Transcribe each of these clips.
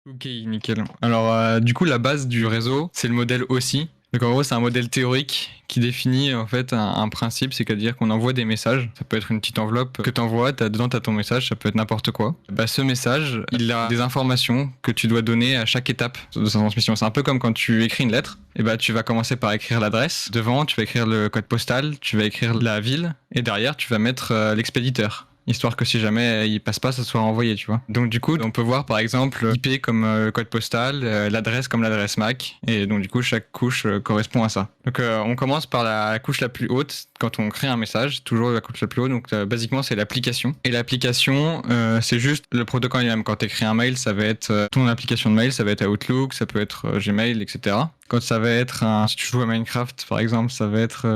Ok, nickel. Alors, du coup, la base du réseau, c'est le modèle aussi. Donc, en gros, c'est un modèle théorique qui définit en fait un principe, c'est-à-dire qu'on envoie des messages. Ça peut être une petite enveloppe que tu envoies, dedans tu as ton message, ça peut être n'importe quoi. Bah, ce message, il a des informations que tu dois donner à chaque étape de sa transmission. C'est un peu comme quand tu écris une lettre. Et bah, tu vas commencer par écrire l'adresse. Devant, tu vas écrire le code postal, tu vas écrire la ville, et derrière, tu vas mettre l'expéditeur. Histoire que si jamais il passe pas, ça soit envoyé, tu vois. Donc du coup, on peut voir par exemple l'IP comme le code postal, l'adresse comme l'adresse MAC, et donc du coup chaque couche correspond à ça. Donc on commence par la couche la plus haute quand on crée un message, toujours la couche la plus haute. Donc basiquement c'est l'application. Et l'application, c'est juste le protocole lui-même. Quand tu écris un mail, ça va être ton application de mail, ça va être Outlook, ça peut être Gmail, etc. Quand ça va être si tu joues à Minecraft par exemple, ça va être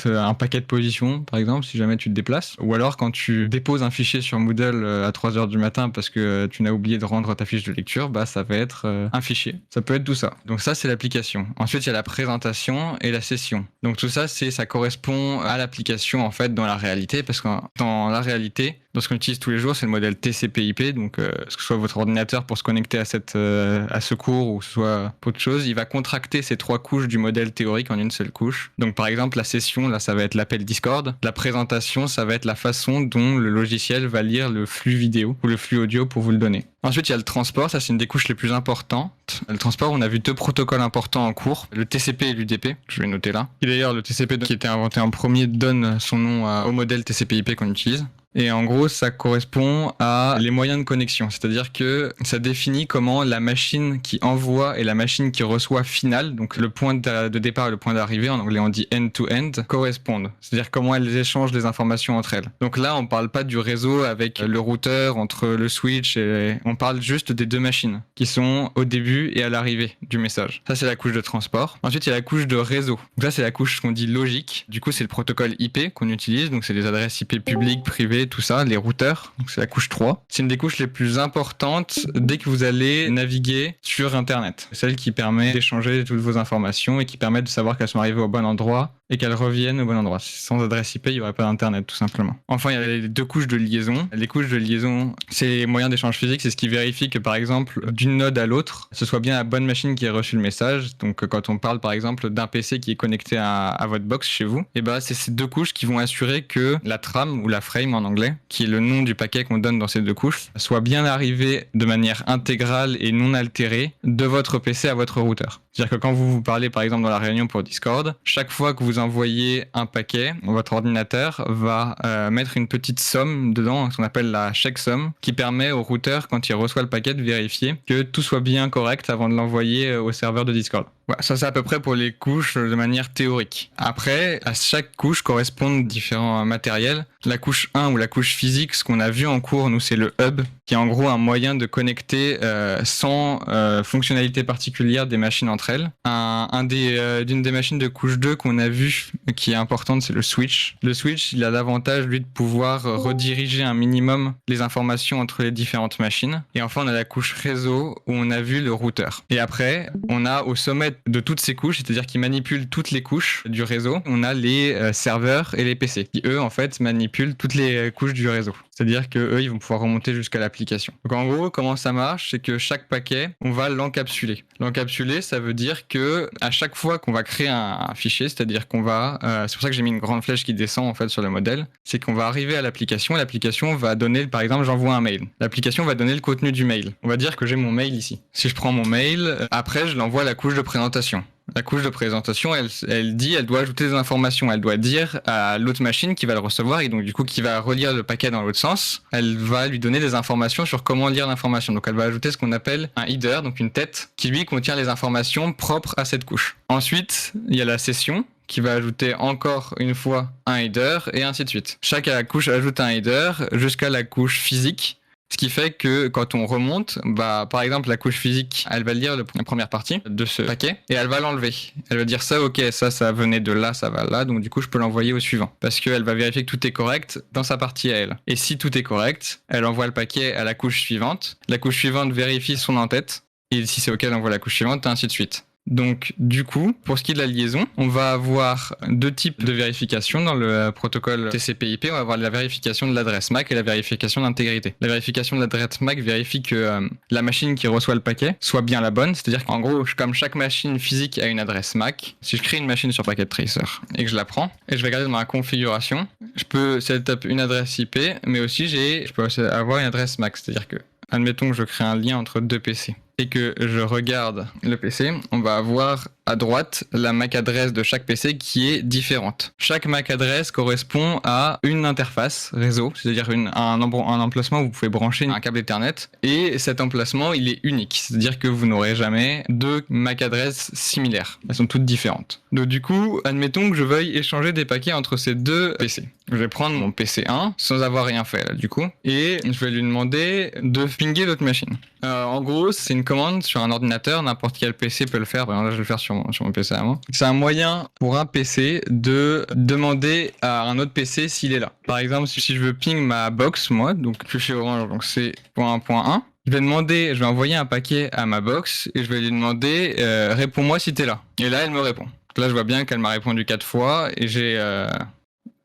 un paquet de positions par exemple si jamais tu te déplaces. Ou alors quand tu déposes un fichier sur Moodle à 3h du matin parce que tu n'as oublié de rendre ta fiche de lecture, bah ça va être un fichier. Ça peut être tout ça. Donc ça c'est l'application. Ensuite il y a la présentation et la session. Donc tout ça ça correspond à l'application en fait dans la réalité, parce que dans la réalité, dans ce qu'on utilise tous les jours, c'est le modèle TCP/IP. Donc, que ce soit votre ordinateur pour se connecter à ce cours ou que ce soit pour autre chose, il va contracter ces 3 couches du modèle théorique en une seule couche. Donc, par exemple, la session, là, ça va être l'appel Discord. La présentation, ça va être la façon dont le logiciel va lire le flux vidéo ou le flux audio pour vous le donner. Ensuite, il y a le transport. Ça, c'est une des couches les plus importantes. Le transport, on a vu 2 protocoles importants en cours, le TCP et l'UDP. Je vais noter là. Et d'ailleurs, le TCP qui a été inventé en premier donne son nom au modèle TCP/IP qu'on utilise. Et en gros, ça correspond à les moyens de connexion. C'est-à-dire que ça définit comment la machine qui envoie et la machine qui reçoit finale, donc le point de départ et le point d'arrivée, en anglais on dit end-to-end, correspondent. C'est-à-dire comment elles échangent des informations entre elles. Donc là, on parle pas du réseau avec le routeur entre le switch et on parle juste des 2 machines qui sont au début et à l'arrivée du message. Ça, c'est la couche de transport. Ensuite, il y a la couche de réseau. Donc là, c'est la couche qu'on dit logique. Du coup, c'est le protocole IP qu'on utilise. Donc c'est les adresses IP publiques, privées, tout ça, les routeurs. Donc c'est la couche 3. C'est une des couches les plus importantes dès que vous allez naviguer sur Internet. C'est celle qui permet d'échanger toutes vos informations et qui permet de savoir qu'elles sont arrivées au bon endroit et qu'elles reviennent au bon endroit. Sans adresse IP, il n'y aurait pas d'Internet, tout simplement. Enfin, il y a les 2 couches de liaison. Les couches de liaison, c'est les moyens d'échange physique. C'est ce qui vérifie que, par exemple, d'une node à l'autre, ce soit bien la bonne machine qui a reçu le message. Donc, quand on parle, par exemple, d'un PC qui est connecté à votre box chez vous, et ben, c'est ces 2 couches qui vont assurer que la trame ou la frame en anglais, qui est le nom du paquet qu'on donne dans ces 2 couches, soit bien arrivée de manière intégrale et non altérée de votre PC à votre routeur. C'est-à-dire que quand vous parlez par exemple dans la réunion pour Discord, chaque fois que vous envoyez un paquet, votre ordinateur va mettre une petite somme dedans, ce qu'on appelle la checksum, qui permet au routeur, quand il reçoit le paquet, de vérifier que tout soit bien correct avant de l'envoyer au serveur de Discord. Voilà, ça c'est à peu près pour les couches de manière théorique. Après, à chaque couche correspondent différents matériels. La couche 1 ou la couche physique, ce qu'on a vu en cours, nous, c'est le hub, qui est en gros un moyen de connecter sans fonctionnalité particulière des machines entre elles. D'une des machines de couche 2 qu'on a vu, qui est importante, c'est le switch. Le switch, il a l'avantage, lui, de pouvoir rediriger un minimum les informations entre les différentes machines. Et enfin, on a la couche réseau, où on a vu le routeur. Et après, on a au sommet de toutes ces couches, c'est-à-dire qui manipulent toutes les couches du réseau, on a les serveurs et les PC, qui eux, en fait, manipulent toutes les couches du réseau. C'est-à-dire que eux, ils vont pouvoir remonter jusqu'à l'application. Donc en gros, comment ça marche, c'est que chaque paquet, on va l'encapsuler. L'encapsuler, ça veut dire que à chaque fois qu'on va créer un fichier, c'est-à-dire qu'on va, c'est pour ça que j'ai mis une grande flèche qui descend en fait sur le modèle, c'est qu'on va arriver à l'application. L'application va donner, par exemple, j'envoie un mail. L'application va donner le contenu du mail. On va dire que j'ai mon mail ici. Si je prends mon mail, après je l'envoie à la couche de présentation. La couche de présentation, elle doit ajouter des informations. Elle doit dire à l'autre machine qui va le recevoir et donc du coup qui va relire le paquet dans l'autre sens. Elle va lui donner des informations sur comment lire l'information. Donc elle va ajouter ce qu'on appelle un header, donc une tête, qui lui contient les informations propres à cette couche. Ensuite, il y a la session qui va ajouter encore une fois un header et ainsi de suite. Chaque couche ajoute un header jusqu'à la couche physique. Ce qui fait que quand on remonte, par exemple, la couche physique, elle va lire la première partie de ce paquet et elle va l'enlever. Elle va dire ça, ok, ça venait de là, ça va là, donc du coup, je peux l'envoyer au suivant. Parce qu'elle va vérifier que tout est correct dans sa partie à elle. Et si tout est correct, elle envoie le paquet à la couche suivante. La couche suivante vérifie son en-tête. Et si c'est ok, elle envoie la couche suivante, et ainsi de suite. Donc, du coup, pour ce qui est de la liaison, on va avoir deux types de vérification dans le protocole TCP/IP. On va avoir la vérification de l'adresse MAC et la vérification d'intégrité. La vérification de l'adresse MAC vérifie que la machine qui reçoit le paquet soit bien la bonne. C'est-à-dire qu'en gros, comme chaque machine physique a une adresse MAC, si je crée une machine sur Packet Tracer et que je la prends et je vais regarder dans ma configuration, je peux setup une adresse IP, mais aussi je peux aussi avoir une adresse MAC. C'est-à-dire que, admettons que je crée un lien entre deux PC et que je regarde le PC, on va avoir à droite la MAC adresse de chaque PC qui est différente. Chaque MAC adresse correspond à une interface réseau, c'est-à-dire un emplacement où vous pouvez brancher un câble Ethernet, et cet emplacement il est unique, c'est-à-dire que vous n'aurez jamais deux MAC adresses similaires, elles sont toutes différentes. Donc du coup, admettons que je veuille échanger des paquets entre ces deux PC. Je vais prendre mon PC 1 sans avoir rien fait là du coup, et je vais lui demander de pinguer l'autre machine. En gros, c'est une commande sur un ordinateur, n'importe quel PC peut le faire. Par exemple, là, je vais le faire sur mon PC à moi. C'est un moyen pour un PC de demander à un autre PC s'il est là. Par exemple, si je veux ping ma box, moi, donc je suis chez Orange, donc c'est .1.1. Je vais envoyer un paquet à ma box et je vais lui demander réponds-moi si t'es là. Et là, elle me répond. Là, je vois bien qu'elle m'a répondu 4 fois et j'ai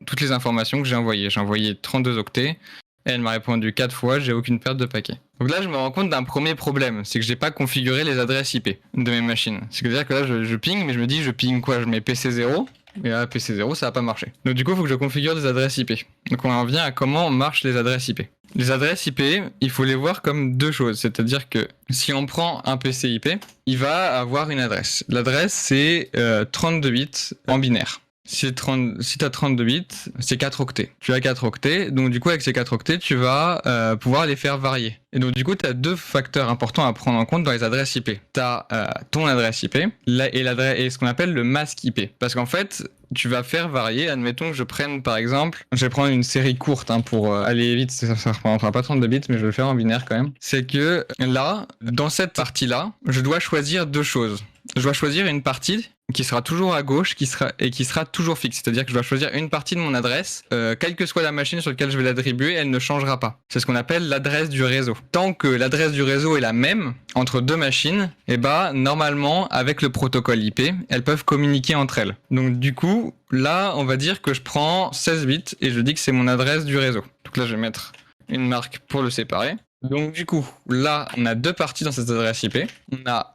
toutes les informations que j'ai envoyées. J'ai envoyé 32 octets. Et elle m'a répondu 4 fois, j'ai aucune perte de paquet. Donc là, je me rends compte d'un premier problème, c'est que j'ai pas configuré les adresses IP de mes machines. C'est-à-dire que là, je ping, mais je me dis, je ping quoi? Je mets PC0, et là, PC0, ça va pas marcher. Donc du coup, il faut que je configure des adresses IP. Donc on en vient à comment marchent les adresses IP. Les adresses IP, il faut les voir comme deux choses. C'est-à-dire que si on prend un PC IP, il va avoir une adresse. L'adresse, c'est 32 bits en binaire. Si t'as 32 bits, c'est 4 octets. Tu as 4 octets, donc du coup avec ces 4 octets, tu vas pouvoir les faire varier. Et donc du coup, tu as deux facteurs importants à prendre en compte dans les adresses IP. Tu as ton adresse IP et ce qu'on appelle le masque IP. Parce qu'en fait, tu vas faire varier, admettons que je prenne par exemple, je vais prendre une série courte pour aller vite, ça reprendra pas 32 bits, mais je vais le faire en binaire quand même. C'est que là, dans cette partie-là, je dois choisir deux choses. Je dois choisir une partie qui sera toujours à gauche qui sera toujours fixe. C'est-à-dire que je dois choisir une partie de mon adresse, quelle que soit la machine sur laquelle je vais l'attribuer, elle ne changera pas. C'est ce qu'on appelle l'adresse du réseau. Tant que l'adresse du réseau est la même entre deux machines, et normalement, avec le protocole IP, elles peuvent communiquer entre elles. Donc du coup, là, on va dire que je prends 16 bits et je dis que c'est mon adresse du réseau. Donc là, je vais mettre une marque pour le séparer. Donc du coup, là, on a deux parties dans cette adresse IP.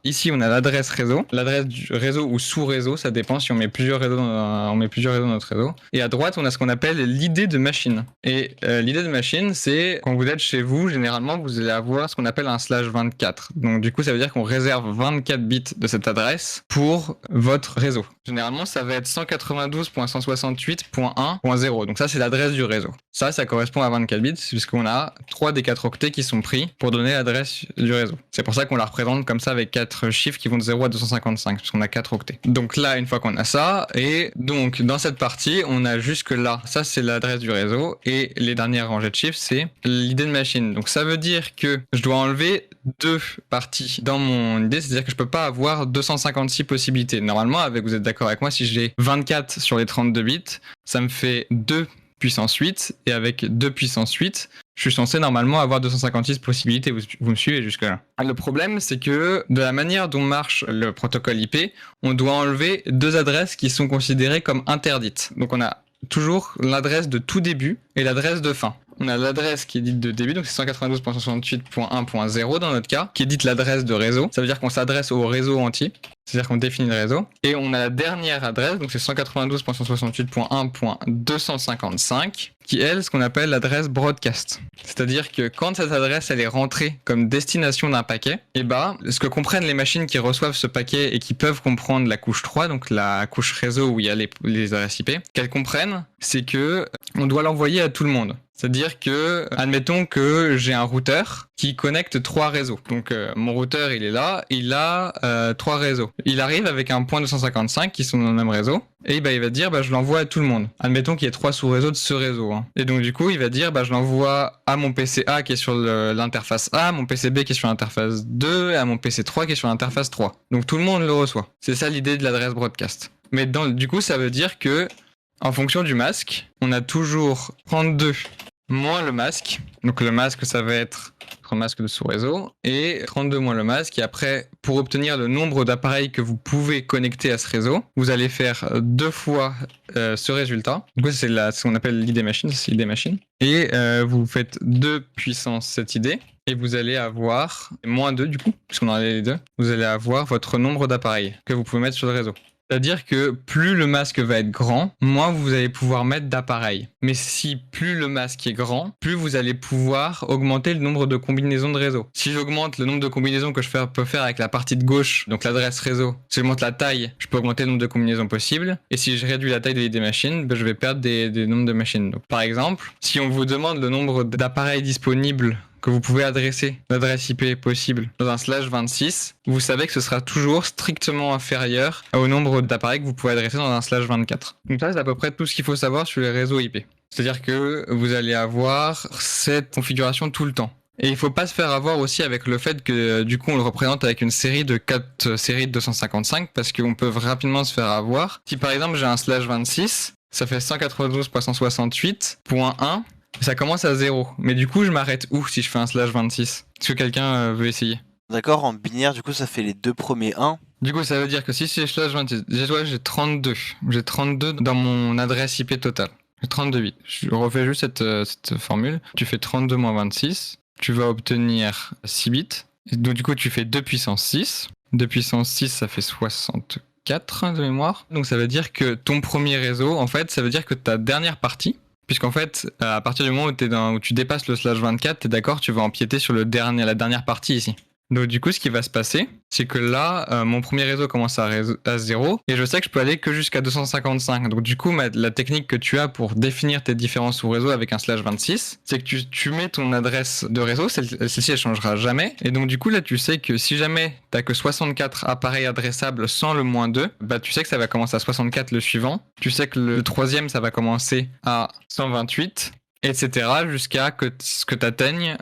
Ici, on a l'adresse réseau, l'adresse du réseau ou sous-réseau, ça dépend si on met plusieurs réseaux dans notre réseau. Et à droite, on a ce qu'on appelle l'idée de machine. Et l'idée de machine, c'est quand vous êtes chez vous, généralement, vous allez avoir ce qu'on appelle un /24. Donc du coup, ça veut dire qu'on réserve 24 bits de cette adresse pour votre réseau. Généralement, ça va être 192.168.1.0. Donc ça, c'est l'adresse du réseau. Ça correspond à 24 bits puisqu'on a 3 des 4 octets qui sont pris pour donner l'adresse du réseau. C'est pour ça qu'on la représente comme ça avec 4 chiffres qui vont de 0 à 255 puisqu'on a 4 octets. Donc là, une fois qu'on a ça, et donc dans cette partie, on a jusque là, ça c'est l'adresse du réseau et les dernières rangées de chiffres, c'est l'idée de machine. Donc ça veut dire que je dois enlever deux parties dans mon idée, c'est-à-dire que je peux pas avoir 256 possibilités. Normalement, vous êtes d'accord avec moi, si j'ai 24 sur les 32 bits, ça me fait 2 puissance 8, et avec 2 puissance 8, je suis censé normalement avoir 256 possibilités, vous me suivez jusque-là. Le problème, c'est que de la manière dont marche le protocole IP, on doit enlever deux adresses qui sont considérées comme interdites. Donc on a toujours l'adresse de tout début et l'adresse de fin. On a l'adresse qui est dite de début, donc c'est 192.168.1.0 dans notre cas, qui est dite l'adresse de réseau. Ça veut dire qu'on s'adresse au réseau entier, c'est-à-dire qu'on définit le réseau. Et on a la dernière adresse, donc c'est 192.168.1.255, qui est ce qu'on appelle l'adresse broadcast. C'est-à-dire que quand cette adresse elle est rentrée comme destination d'un paquet, ce que comprennent les machines qui reçoivent ce paquet et qui peuvent comprendre la couche 3, donc la couche réseau où il y a les adresses IP, qu'elles comprennent, c'est que on doit l'envoyer à tout le monde. C'est-à-dire que, admettons que j'ai un routeur qui connecte 3 réseaux. Donc mon routeur, il est là, il a 3 réseaux. Il arrive avec un point 255 qui sont dans le même réseau, et il va dire je l'envoie à tout le monde. Admettons qu'il y ait 3 sous-réseaux de ce réseau. Et donc du coup, il va dire je l'envoie à mon PC A qui est sur l'interface A, mon PC B qui est sur l'interface 2, et à mon PC 3 qui est sur l'interface 3. Donc tout le monde le reçoit. C'est ça l'idée de l'adresse broadcast. Mais du coup, ça veut dire que, en fonction du masque, on a toujours 32 moins le masque. Donc le masque, ça va être votre masque de sous-réseau, et 32 moins le masque. Et après, pour obtenir le nombre d'appareils que vous pouvez connecter à ce réseau, vous allez faire 2 fois ce résultat. Du coup, c'est ce qu'on appelle l'ID machine, c'est l'ID machine. Et vous faites 2 puissance cette ID, et vous allez avoir moins 2 du coup, puisqu'on en a les deux. Vous allez avoir votre nombre d'appareils que vous pouvez mettre sur le réseau. C'est-à-dire que plus le masque va être grand, moins vous allez pouvoir mettre d'appareils. Mais si plus le masque est grand, plus vous allez pouvoir augmenter le nombre de combinaisons de réseau. Si j'augmente le nombre de combinaisons que peux faire avec la partie de gauche, donc l'adresse réseau, si j'augmente la taille, je peux augmenter le nombre de combinaisons possibles. Et si je réduis la taille des machines, je vais perdre des nombres de machines. Donc, par exemple, si on vous demande le nombre d'appareils disponibles que vous pouvez adresser l'adresse IP possible dans un /26, vous savez que ce sera toujours strictement inférieur au nombre d'appareils que vous pouvez adresser dans un /24. Donc ça, c'est à peu près tout ce qu'il faut savoir sur les réseaux IP. C'est-à-dire que vous allez avoir cette configuration tout le temps. Et il faut pas se faire avoir aussi avec le fait que du coup on le représente avec une série de 4 séries de 255 parce qu'on peut rapidement se faire avoir. Si par exemple j'ai un /26, ça fait 192.168.1. Ça commence à 0. Mais du coup, je m'arrête où si je fais un /26? Est-ce que quelqu'un veut essayer? D'accord, en binaire, du coup, ça fait les deux premiers 1. Du coup, ça veut dire que si c'est /26, j'ai 32. J'ai 32 dans mon adresse IP totale. J'ai 32 bits. Je refais juste cette formule. Tu fais 32 moins 26. Tu vas obtenir 6 bits. Donc du coup, tu fais 2 puissance 6. 2 puissance 6, ça fait 64 de mémoire. Donc ça veut dire que ton premier réseau, en fait, ça veut dire que ta dernière partie, puisqu'en fait, à partir du moment où tu dépasses le /24, t'es d'accord, tu vas empiéter sur la dernière partie ici. Donc du coup, ce qui va se passer, c'est que là, mon premier réseau commence à 0, et je sais que je peux aller que jusqu'à 255. Donc du coup, la technique que tu as pour définir tes différents sous-réseaux avec un /26, c'est que tu mets ton adresse de réseau, celle-ci elle changera jamais, et donc du coup là, tu sais que si jamais t'as que 64 appareils adressables sans le -2, bah tu sais que ça va commencer à 64 le suivant, tu sais que le troisième, ça va commencer à 128, etc. jusqu'à que tu atteignes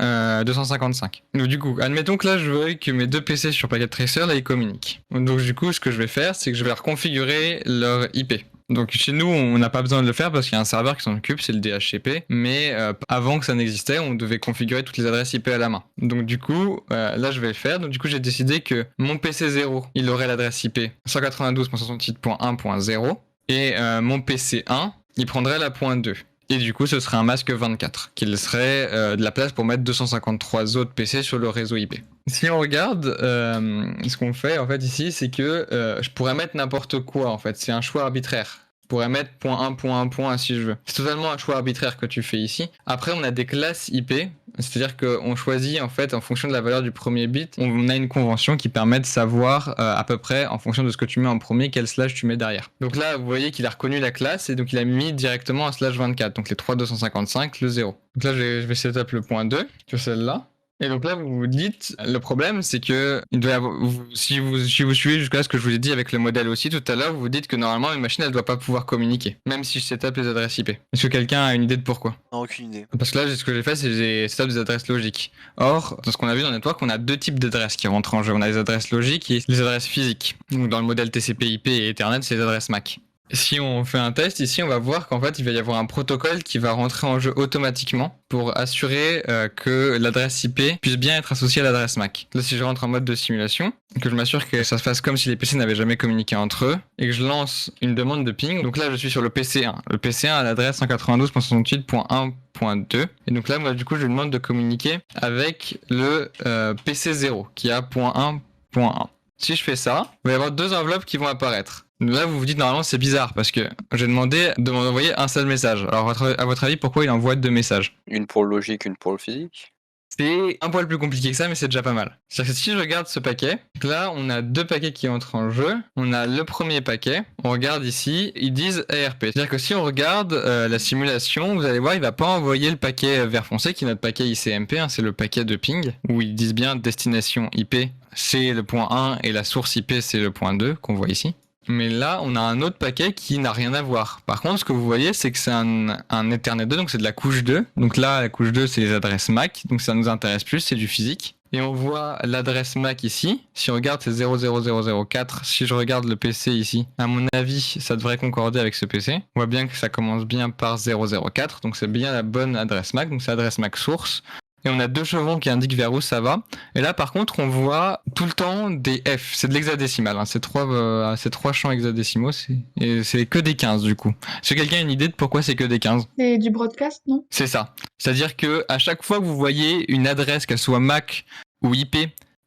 255. Donc du coup, admettons que là, je veux que mes deux PC sur Packet Tracer, là, ils communiquent. Donc du coup, ce que je vais faire, c'est que je vais leur configurer leur IP. Donc chez nous, on n'a pas besoin de le faire parce qu'il y a un serveur qui s'en occupe, c'est le DHCP. Mais avant que ça n'existait, on devait configurer toutes les adresses IP à la main. Donc du coup, là je vais le faire. Donc du coup, j'ai décidé que mon PC 0, il aurait l'adresse IP 192.168.1.0 et mon PC 1, il prendrait la .2. Et du coup, ce serait un masque 24, qu'il serait de la place pour mettre 253 autres PC sur le réseau IP. Si on regarde, ce qu'on fait en fait ici, c'est que je pourrais mettre n'importe quoi en fait. C'est un choix arbitraire. Je pourrais mettre .1 si je veux. C'est totalement un choix arbitraire que tu fais ici. Après, on a des classes IP, c'est-à-dire qu'on choisit en fait en fonction de la valeur du premier bit. On a une convention qui permet de savoir à peu près en fonction de ce que tu mets en premier, quel slash tu mets derrière. Donc là, vous voyez qu'il a reconnu la classe et donc il a mis directement un /24. Donc les 3,255, le 0. Donc là, je vais setup le .2 sur celle-là. Et donc là, vous vous dites, le problème, c'est que il doit y avoir, si vous suivez jusqu'à ce que je vous ai dit avec le modèle aussi tout à l'heure, vous vous dites que normalement une machine, elle doit pas pouvoir communiquer, même si je setup les adresses IP. Est-ce que quelqu'un a une idée de pourquoi? Non, aucune idée. Parce que là, ce que j'ai fait, c'est que j'ai setup des adresses logiques. Or, dans ce qu'on a vu dans le network, on a deux types d'adresses qui rentrent en jeu. On a les adresses logiques et les adresses physiques. Donc dans le modèle TCP/IP et Ethernet, c'est les adresses MAC. Si on fait un test ici, on va voir qu'en fait, il va y avoir un protocole qui va rentrer en jeu automatiquement pour assurer que l'adresse IP puisse bien être associée à l'adresse MAC. Là, si je rentre en mode de simulation, que je m'assure que ça se fasse comme si les PC n'avaient jamais communiqué entre eux, et que je lance une demande de ping, donc là, je suis sur le PC1. Le PC1 a l'adresse 192.168.1.2, et donc là, moi, du coup, je lui demande de communiquer avec le PC0, qui a .1.1. Si je fais ça, il va y avoir deux enveloppes qui vont apparaître. Là, vous vous dites, normalement, c'est bizarre parce que j'ai demandé de m'envoyer un seul message. Alors, à votre avis, pourquoi il envoie deux messages? Une pour le logique, une pour le physique. C'est un poil plus compliqué que ça, mais c'est déjà pas mal. C'est-à-dire que si je regarde ce paquet, là, on a deux paquets qui entrent en jeu. On a le premier paquet. On regarde ici, ils disent ARP. C'est-à-dire que si on regarde la simulation, vous allez voir, il va pas envoyer le paquet vert foncé, qui est notre paquet ICMP, hein, c'est le paquet de ping, où ils disent bien destination IP, c'est le point 1, et la source IP, c'est le point 2, qu'on voit ici. Mais là, on a un autre paquet qui n'a rien à voir. Par contre, ce que vous voyez, c'est que c'est un Ethernet 2, donc c'est de la couche 2. Donc là, la couche 2, c'est les adresses MAC, donc ça nous intéresse plus, c'est du physique. et on voit l'adresse MAC ici. Si on regarde, c'est 00004. Si je regarde le PC ici, à mon avis, ça devrait concorder avec ce PC. On voit bien que ça commence bien par 004, donc c'est bien la bonne adresse MAC, donc c'est l'adresse MAC source. Et on a 2 chevrons qui indiquent vers où ça va. Et là, par contre, on voit tout le temps des F. C'est de l'hexadécimal. Hein. Ces trois champs hexadécimaux, c'est que des 15 du coup. Est-ce que quelqu'un a une idée de pourquoi c'est que des 15 ? C'est du broadcast, non? C'est ça. C'est-à-dire que à chaque fois que vous voyez une adresse, qu'elle soit MAC ou IP,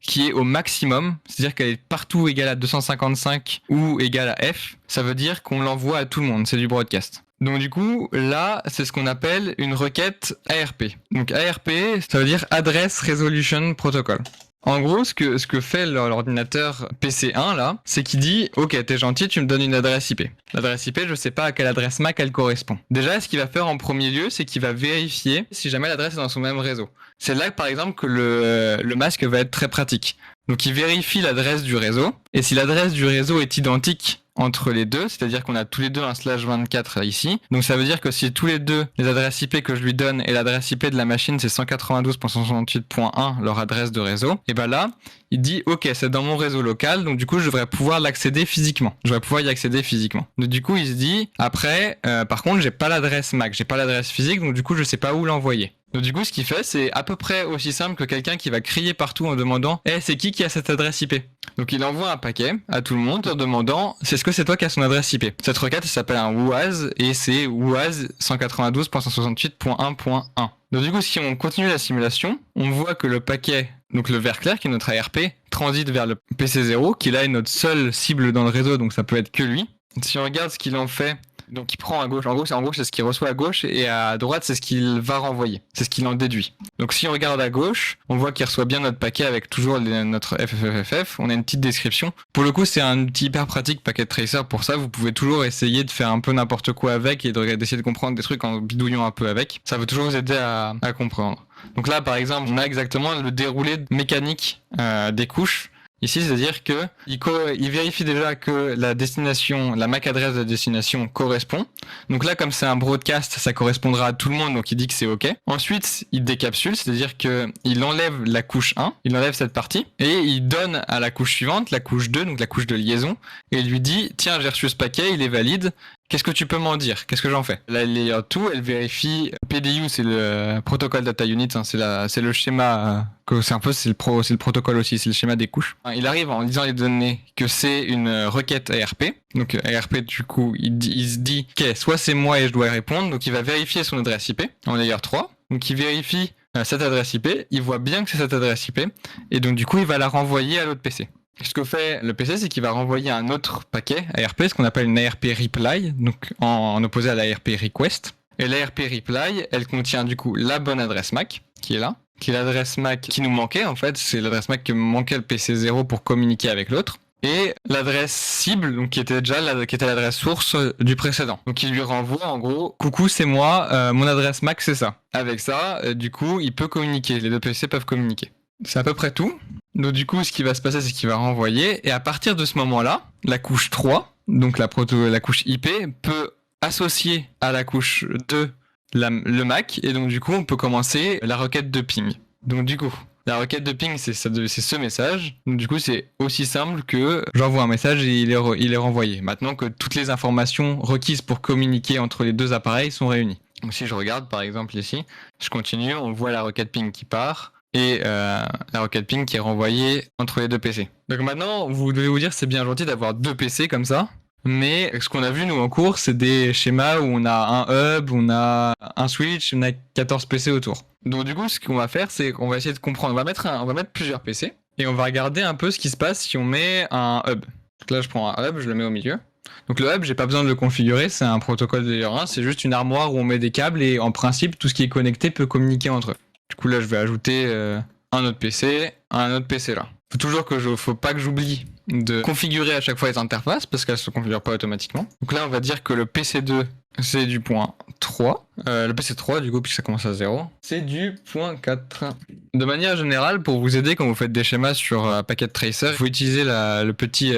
qui est au maximum, c'est-à-dire qu'elle est partout égale à 255 ou égale à F, ça veut dire qu'on l'envoie à tout le monde. C'est du broadcast. Donc du coup, là, c'est ce qu'on appelle une requête ARP. Donc ARP, ça veut dire Address Resolution Protocol. En gros, ce que fait l'ordinateur PC1 là, c'est qu'il dit « Ok, t'es gentil, tu me donnes une adresse IP. » L'adresse IP, je sais pas à quelle adresse MAC elle correspond. Déjà, ce qu'il va faire en premier lieu, c'est qu'il va vérifier si jamais l'adresse est dans son même réseau. C'est là, par exemple, que le masque va être très pratique. Donc il vérifie l'adresse du réseau, et si l'adresse du réseau est identique entre les deux, c'est-à-dire qu'on a tous les deux un /24 ici. Donc ça veut dire que si tous les deux, les adresses IP que je lui donne et l'adresse IP de la machine c'est 192.168.1, leur adresse de réseau, et ben là, il dit ok, c'est dans mon réseau local, donc du coup je devrais pouvoir l'accéder physiquement. Je devrais pouvoir y accéder physiquement. Donc du coup il se dit, après, par contre j'ai pas l'adresse MAC, j'ai pas l'adresse physique, donc du coup je sais pas où l'envoyer. Donc du coup, ce qu'il fait, c'est à peu près aussi simple que quelqu'un qui va crier partout en demandant « Eh, c'est qui a cette adresse IP ?» Donc il envoie un paquet à tout le monde en demandant « Est-ce que c'est toi qui as son adresse IP ?» Cette requête s'appelle un WAS et c'est WAS 192.168.1.1. Donc du coup, si on continue la simulation, on voit que le paquet, donc le vert clair qui est notre ARP, transite vers le PC0 qui là est notre seule cible dans le réseau, donc ça peut être que lui. Si on regarde ce qu'il en fait, donc il prend à gauche, en gros c'est ce qu'il reçoit à gauche et à droite c'est ce qu'il va renvoyer, c'est ce qu'il en déduit. Donc si on regarde à gauche, on voit qu'il reçoit bien notre paquet avec toujours notre FFFF, on a une petite description. Pour le coup c'est un outil hyper pratique, Packet Tracer, pour ça vous pouvez toujours essayer de faire un peu n'importe quoi avec et d'essayer de comprendre des trucs en bidouillant un peu avec, ça va toujours vous aider à comprendre. Donc là par exemple on a exactement le déroulé mécanique des couches. Ici, c'est-à-dire que il vérifie déjà que la destination, la MAC adresse de la destination correspond. Donc là, comme c'est un broadcast, ça correspondra à tout le monde, donc il dit que c'est OK. Ensuite, il décapsule, c'est-à-dire que il enlève la couche 1, il enlève cette partie, et il donne à la couche suivante, la couche 2, donc la couche de liaison, et il lui dit, tiens, j'ai reçu ce paquet, il est valide, qu'est-ce que tu peux m'en dire? Qu'est-ce que j'en fais? La layer 2, elle vérifie, PDU, c'est le Protocol Data Unit, hein, c'est le schéma, c'est le protocole aussi, c'est le schéma des couches. Il arrive en disant les données que c'est une requête ARP. Donc ARP, du coup, il se dit, ok, soit c'est moi et je dois répondre, donc il va vérifier son adresse IP en layer 3. Donc il vérifie cette adresse IP, il voit bien que c'est cette adresse IP, et donc du coup, il va la renvoyer à l'autre PC. Ce que fait le PC, c'est qu'il va renvoyer un autre paquet ARP, ce qu'on appelle une ARP reply, donc en opposé à l'ARP request. Et l'ARP reply, elle contient du coup la bonne adresse MAC, qui est là, qui est l'adresse MAC qui nous manquait en fait, c'est l'adresse MAC que manquait le PC0 pour communiquer avec l'autre. Et l'adresse cible, donc qui était l'adresse source du précédent. Donc il lui renvoie en gros, coucou c'est moi, mon adresse MAC c'est ça. Avec ça, du coup, il peut communiquer, les deux PC peuvent communiquer. C'est à peu près tout. Donc du coup, ce qui va se passer, c'est qu'il va renvoyer, et à partir de ce moment-là, la couche 3, donc la couche IP, peut associer à la couche 2 le MAC, et donc du coup, on peut commencer la requête de ping. Donc du coup, la requête de ping, c'est ce message. Donc du coup, c'est aussi simple que j'envoie un message et il est renvoyé. Maintenant que toutes les informations requises pour communiquer entre les deux appareils sont réunies. Donc si je regarde, par exemple ici, je continue, on voit la requête ping qui part, et la requête ping qui est renvoyée entre les deux PC. Donc maintenant, vous devez vous dire c'est bien gentil d'avoir deux PC comme ça, mais ce qu'on a vu nous en cours, c'est des schémas où on a un hub, on a un switch, on a 14 PC autour. Donc du coup, ce qu'on va faire, c'est qu'on va essayer de comprendre. On va mettre plusieurs PC et on va regarder un peu ce qui se passe si on met un hub. Donc là, je prends un hub, je le mets au milieu. Donc le hub, j'ai pas besoin de le configurer, c'est un protocole de layer 1, c'est juste une armoire où on met des câbles et en principe, tout ce qui est connecté peut communiquer entre eux. Du coup, là, je vais ajouter un autre PC là. Faut pas que j'oublie de configurer à chaque fois les interfaces parce qu'elles se configurent pas automatiquement. Donc là, on va dire que le PC2 c'est du point 3. Le PC3, du coup, puisque ça commence à 0, c'est du point 4. De manière générale, pour vous aider quand vous faites des schémas sur Packet Tracer, il faut utiliser le petit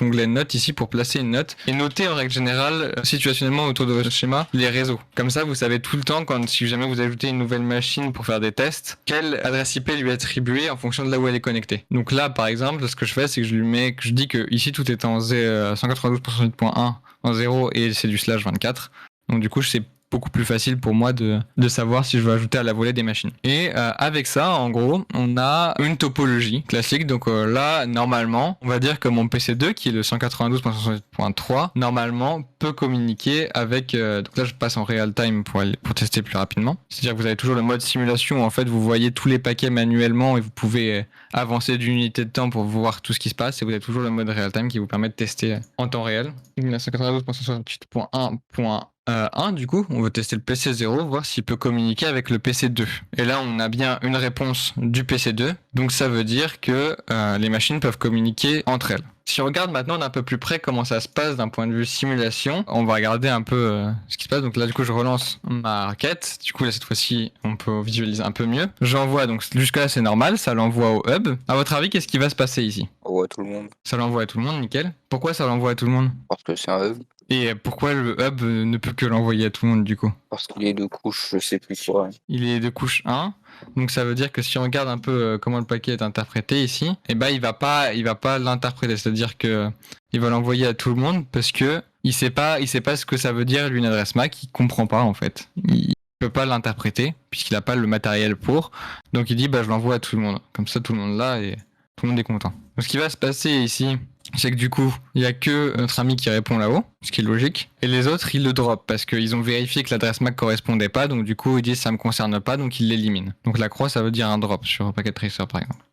onglet notes ici pour placer une note et noter en règle générale, situationnellement autour de votre schéma, les réseaux. Comme ça, vous savez tout le temps, si jamais vous ajoutez une nouvelle machine pour faire des tests, quelle adresse IP lui est attribuée en fonction de là où elle est connectée. Donc là, par exemple, ce que je fais, c'est que je dis que ici tout est en 192.1 en 0 et c'est du /24. Donc du coup, c'est beaucoup plus facile pour moi de savoir si je veux ajouter à la volée des machines. Et avec ça, en gros, on a une topologie classique. Donc là, normalement, on va dire que mon PC2, qui est le 192.168.3, normalement peut communiquer avec... donc là, je passe en real time pour tester plus rapidement. C'est-à-dire que vous avez toujours le mode simulation où en fait, vous voyez tous les paquets manuellement et vous pouvez avancer d'une unité de temps pour voir tout ce qui se passe. Et vous avez toujours le mode real time qui vous permet de tester en temps réel. 192.168.1, du coup, on veut tester le PC0, voir s'il peut communiquer avec le PC2. Et là, on a bien une réponse du PC2, donc ça veut dire que les machines peuvent communiquer entre elles. Si on regarde maintenant d'un peu plus près comment ça se passe d'un point de vue simulation, on va regarder un peu ce qui se passe. Donc là, du coup, je relance ma requête. Du coup, là, cette fois-ci, on peut visualiser un peu mieux. J'envoie, donc jusque-là, c'est normal, ça l'envoie au hub. À votre avis, qu'est-ce qui va se passer ici ? Ouais, tout le monde. Ça l'envoie à tout le monde, nickel. Pourquoi ça l'envoie à tout le monde ? Parce que c'est un hub. Et pourquoi le hub ne peut que l'envoyer à tout le monde du coup ? Parce qu'il est de couche, je sais plus quoi. Il est de couche 1, donc ça veut dire que si on regarde un peu comment le paquet est interprété ici, eh ben il va pas l'interpréter, c'est-à-dire que il va l'envoyer à tout le monde parce que il sait pas ce que ça veut dire lui une adresse MAC, il comprend pas en fait. Il peut pas l'interpréter puisqu'il a pas le matériel pour, donc il dit je l'envoie à tout le monde. Comme ça tout le monde là et tout le monde est content. Donc, ce qui va se passer ici, c'est que du coup, il y a que notre ami qui répond là-haut, ce qui est logique, et les autres, ils le drop parce qu'ils ont vérifié que l'adresse MAC correspondait pas, donc du coup, ils disent ça me concerne pas, donc ils l'éliminent. Donc la croix, ça veut dire un drop sur Packet Tracer, par exemple.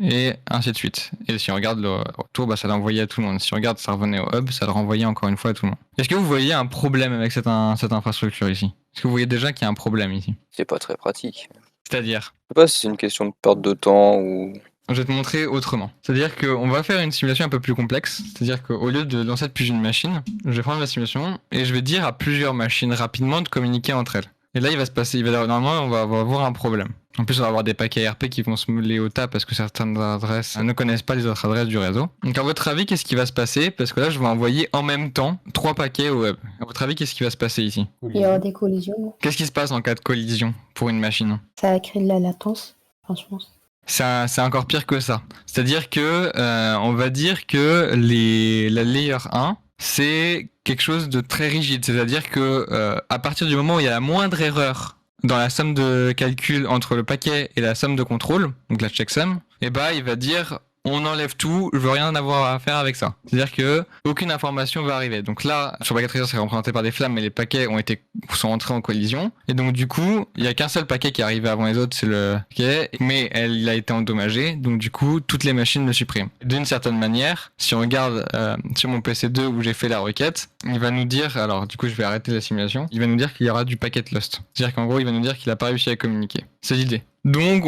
Et ainsi de suite. Et si on regarde le retour, ça l'envoyait à tout le monde. Si on regarde, ça revenait au hub, ça le renvoyait encore une fois à tout le monde. Est-ce que vous voyez un problème avec cette infrastructure ici ? Est-ce que vous voyez déjà qu'il y a un problème ici ? C'est pas très pratique. C'est-à-dire ? Je sais pas si c'est une question de perte de temps ou... Je vais te montrer autrement. C'est-à-dire qu'on va faire une simulation un peu plus complexe. C'est-à-dire qu'au lieu de lancer depuis une machine, je vais prendre la simulation et je vais dire à plusieurs machines rapidement de communiquer entre elles. Et là, il va se passer, normalement, on va avoir un problème. En plus, on va avoir des paquets RP qui vont se mêler au tas parce que certaines adresses ne connaissent pas les autres adresses du réseau. Donc, à votre avis, qu'est-ce qui va se passer ? Parce que là, je vais envoyer en même temps 3 paquets au web. À votre avis, qu'est-ce qui va se passer ici ? Il y aura des collisions. Qu'est-ce qui se passe en cas de collision pour une machine ? Ça va créer de la latence, je pense. C'est encore pire que ça. C'est-à-dire que on va dire que la layer 1, c'est quelque chose de très rigide. C'est-à-dire que à partir du moment où il y a la moindre erreur dans la somme de calcul entre le paquet et la somme de contrôle, donc la checksum, il va dire on enlève tout, je veux rien avoir à faire avec ça. C'est-à-dire que aucune information va arriver. Donc là, sur Packet Tracer, c'est représenté par des flammes, mais les paquets sont entrés en collision. Et donc du coup, il y a qu'un seul paquet qui est arrivé avant les autres, c'est le paquet, mais il a été endommagé. Donc du coup, toutes les machines le suppriment. D'une certaine manière, si on regarde sur mon PC2 où j'ai fait la requête, il va nous dire, alors du coup, je vais arrêter la simulation, il va nous dire qu'il y aura du packet lost. C'est-à-dire qu'en gros, il va nous dire qu'il n'a pas réussi à communiquer. C'est l'idée. Donc,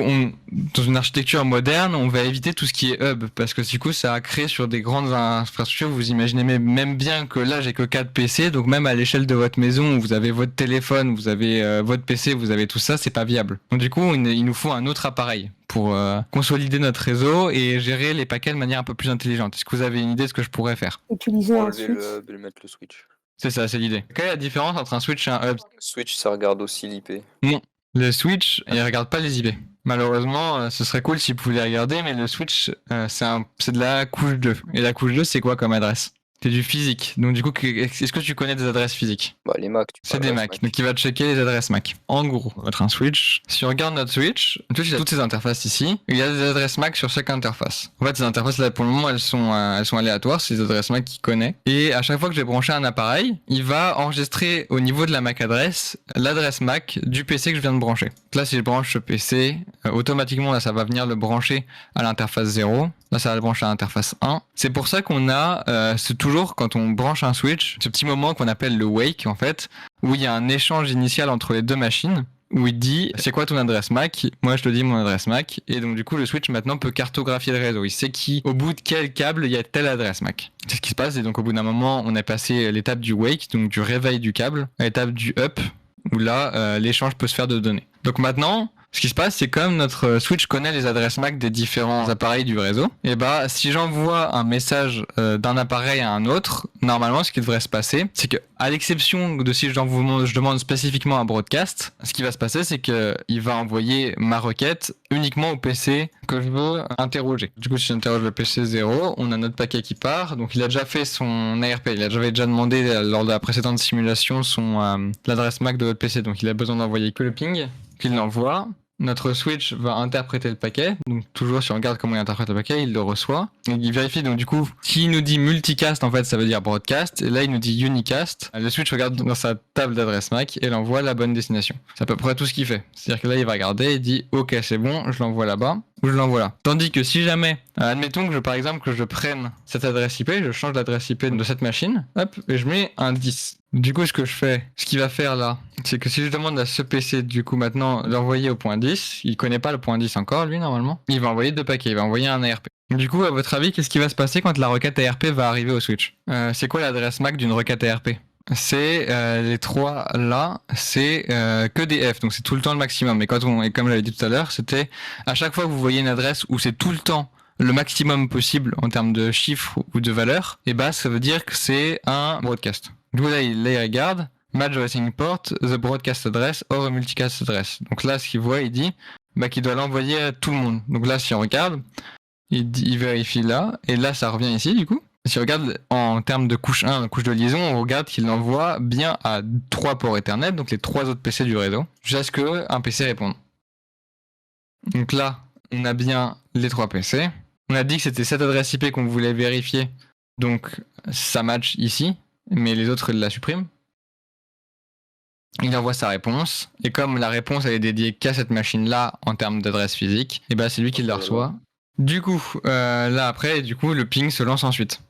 dans une architecture moderne, on va éviter tout ce qui est hub, parce que du coup, ça a créé sur des grandes infrastructures. Vous imaginez même bien que là, j'ai que 4 PC, donc même à l'échelle de votre maison, où vous avez votre téléphone, vous avez votre PC, vous avez tout ça, c'est pas viable. Donc du coup, il nous faut un autre appareil pour consolider notre réseau et gérer les paquets de manière un peu plus intelligente. Est-ce que vous avez une idée de ce que je pourrais faire ? Utiliser un Enlever switch. le hub et mettre le switch. C'est ça, c'est l'idée. Quelle est la différence entre un switch et un hub ? Switch, ça regarde aussi l'IP. Non. Le switch, il regarde pas les IP. Malheureusement, ce serait cool s'il pouvait les regarder, mais le switch, c'est de la couche 2. Et la couche 2, c'est quoi comme adresse ? C'est du physique. Donc du coup, est-ce que tu connais des adresses physiques ? Les Mac, C'est des Mac. Donc il va checker les adresses Mac. En gros, on va mettre un switch. Si on regarde notre switch, il a toutes ces interfaces ici. Il y a des adresses Mac sur chaque interface. En fait, ces interfaces là, pour le moment, elles sont aléatoires. C'est des adresses Mac qu'il connaît. Et à chaque fois que je vais brancher un appareil, il va enregistrer au niveau de la MAC adresse l'adresse Mac du PC que je viens de brancher. Donc là, si je branche ce PC, automatiquement, là, ça va venir le brancher à l'interface 0. Là, ça va le brancher à l'interface 1. C'est pour ça qu'on a, c'est toujours quand on branche un switch, ce petit moment qu'on appelle le wake, en fait, où il y a un échange initial entre les deux machines, où il dit c'est quoi ton adresse MAC. Moi je te dis mon adresse MAC et donc du coup le switch maintenant peut cartographier le réseau. Il sait au bout de quel câble il y a telle adresse MAC. C'est ce qui se passe et donc au bout d'un moment on a passé l'étape du wake, donc du réveil du câble, à l'étape du up où là l'échange peut se faire de données. Donc maintenant ce qui se passe, c'est comme notre switch connaît les adresses MAC des différents appareils du réseau, et bah si j'envoie un message d'un appareil à un autre, normalement ce qui devrait se passer, c'est que à l'exception de si je demande spécifiquement un broadcast, ce qui va se passer, c'est que il va envoyer ma requête uniquement au PC que je veux interroger. Du coup, si j'interroge le PC 0, on a notre paquet qui part, donc il a déjà fait son ARP, j'avais déjà demandé lors de la précédente simulation l'adresse MAC de votre PC, donc il a besoin d'envoyer que le ping, qu'il l'envoie. Notre switch va interpréter le paquet, donc toujours si on regarde comment il interprète le paquet, il le reçoit. Et il vérifie, donc du coup, s'il nous dit multicast, en fait ça veut dire broadcast, et là il nous dit unicast. Le switch regarde dans sa table d'adresse MAC et l'envoie à la bonne destination. C'est à peu près tout ce qu'il fait. C'est-à-dire que là il va regarder et dit ok c'est bon, je l'envoie là-bas, ou je l'envoie là. Tandis que si jamais, admettons que par exemple que je prenne cette adresse IP, je change l'adresse IP de cette machine, hop, et je mets un 10. Du coup, ce qu'il va faire là, c'est que si je demande à ce PC, du coup, maintenant, d'envoyer au point 10, il connaît pas le point 10 encore, lui, normalement, il va envoyer 2 paquets, il va envoyer un ARP. Du coup, à votre avis, qu'est-ce qui va se passer quand la requête ARP va arriver au switch? C'est quoi l'adresse MAC d'une requête ARP? C'est les 3 là, c'est que des F, donc c'est tout le temps le maximum. Et comme j'avais dit tout à l'heure, c'était à chaque fois que vous voyez une adresse où c'est tout le temps le maximum possible en termes de chiffres ou de valeurs, et bah ça veut dire que c'est un broadcast. Du coup là il regarde, match racing port, the broadcast address or a multicast address. Donc là ce qu'il voit, il dit qu'il doit l'envoyer à tout le monde. Donc là si on regarde, il vérifie là, et là ça revient ici du coup. Si on regarde en termes de couche 1, couche de liaison, on regarde qu'il l'envoie bien à 3 ports Ethernet, donc les 3 autres PC du réseau, jusqu'à ce qu'un PC réponde. Donc là, on a bien les 3 PC. On a dit que c'était cette adresse IP qu'on voulait vérifier, donc ça match ici, mais les autres la suppriment. Il envoie sa réponse, et comme la réponse elle est dédiée qu'à cette machine-là en termes d'adresse physique, et c'est lui qui la reçoit. Du coup, là après, le ping se lance ensuite.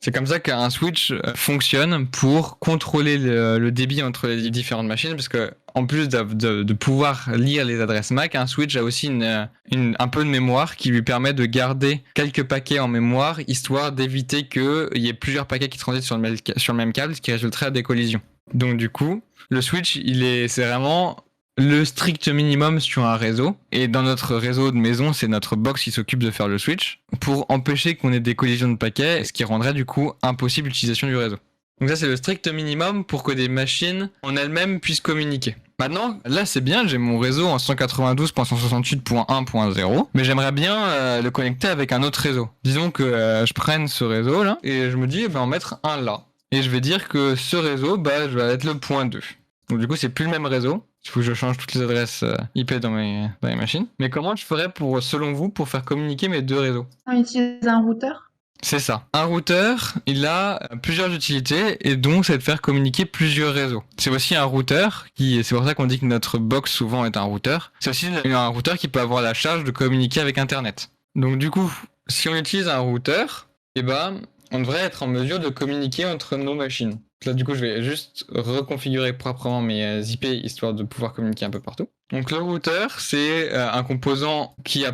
C'est comme ça qu'un switch fonctionne pour contrôler le débit entre les différentes machines, parce que en plus de pouvoir lire les adresses MAC, un switch a aussi un peu de mémoire qui lui permet de garder quelques paquets en mémoire, histoire d'éviter qu'il y ait plusieurs paquets qui transitent sur le même câble, ce qui résulterait à des collisions. Donc du coup, le switch, c'est vraiment le strict minimum sur un réseau, et dans notre réseau de maison, c'est notre box qui s'occupe de faire le switch pour empêcher qu'on ait des collisions de paquets, ce qui rendrait du coup impossible l'utilisation du réseau. Donc ça c'est le strict minimum pour que des machines en elles-mêmes puissent communiquer. Maintenant, là c'est bien, j'ai mon réseau en 192.168.1.0, mais j'aimerais bien le connecter avec un autre réseau. Disons que je prenne ce réseau là, et je me dis en mettre un là. Et je vais dire que ce réseau, je vais être le point 2. Donc du coup c'est plus le même réseau. Il faut que je change toutes les adresses IP dans mes machines. Mais comment je ferais selon vous, pour faire communiquer mes 2 réseaux? On utilise un routeur. C'est ça. Un routeur, il a plusieurs utilités, et donc c'est de faire communiquer plusieurs réseaux. C'est aussi un routeur, c'est pour ça qu'on dit que notre box souvent est un routeur. C'est aussi un routeur qui peut avoir la charge de communiquer avec Internet. Donc du coup, si on utilise un routeur, on devrait être en mesure de communiquer entre nos machines. Là, du coup, je vais juste reconfigurer proprement mes IP, histoire de pouvoir communiquer un peu partout. Donc, le routeur, c'est un composant qui a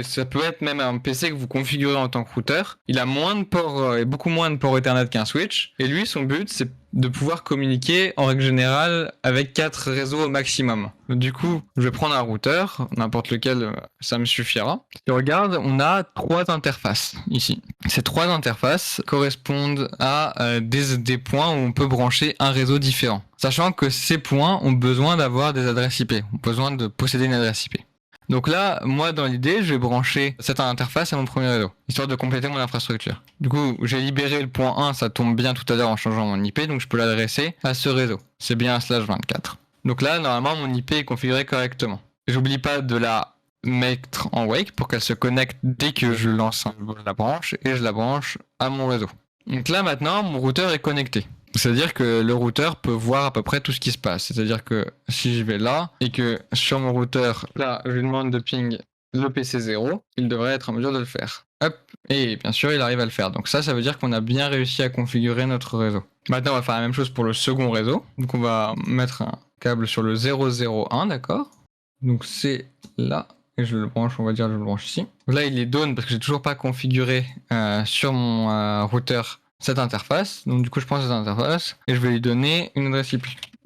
ça peut être même un PC que vous configurez en tant que routeur. Il a moins de ports, et beaucoup moins de ports Ethernet qu'un switch. Et lui, son but, c'est de pouvoir communiquer, en règle générale, avec 4 réseaux au maximum. Du coup, je vais prendre un routeur, n'importe lequel, ça me suffira. Si on regarde, on a 3 interfaces, ici. Ces 3 interfaces correspondent à des points où on peut brancher un réseau différent. Sachant que ces points ont besoin d'avoir des adresses IP, ont besoin de posséder une adresse IP. Donc là, moi, dans l'idée, je vais brancher cette interface à mon premier réseau, histoire de compléter mon infrastructure. Du coup, j'ai libéré le point 1, ça tombe bien tout à l'heure en changeant mon IP, donc je peux l'adresser à ce réseau. C'est bien un /24. Donc là, normalement, mon IP est configuré correctement. J'oublie pas de la mettre en wake pour qu'elle se connecte dès que je lance la branche, et je la branche à mon réseau. Donc là, maintenant, mon routeur est connecté. C'est-à-dire que le routeur peut voir à peu près tout ce qui se passe. C'est-à-dire que si je vais là, et que sur mon routeur, là, je lui demande de ping le PC 0, il devrait être en mesure de le faire. Hop, et bien sûr, il arrive à le faire. Donc ça veut dire qu'on a bien réussi à configurer notre réseau. Maintenant, on va faire la même chose pour le second réseau. Donc on va mettre un câble sur le 001, d'accord? Donc c'est là, et je le branche, on va dire, je le branche ici. Là, il est down parce que j'ai toujours pas configuré sur mon routeur cette interface. Donc du coup, je prends cette interface et je vais lui donner une adresse IP.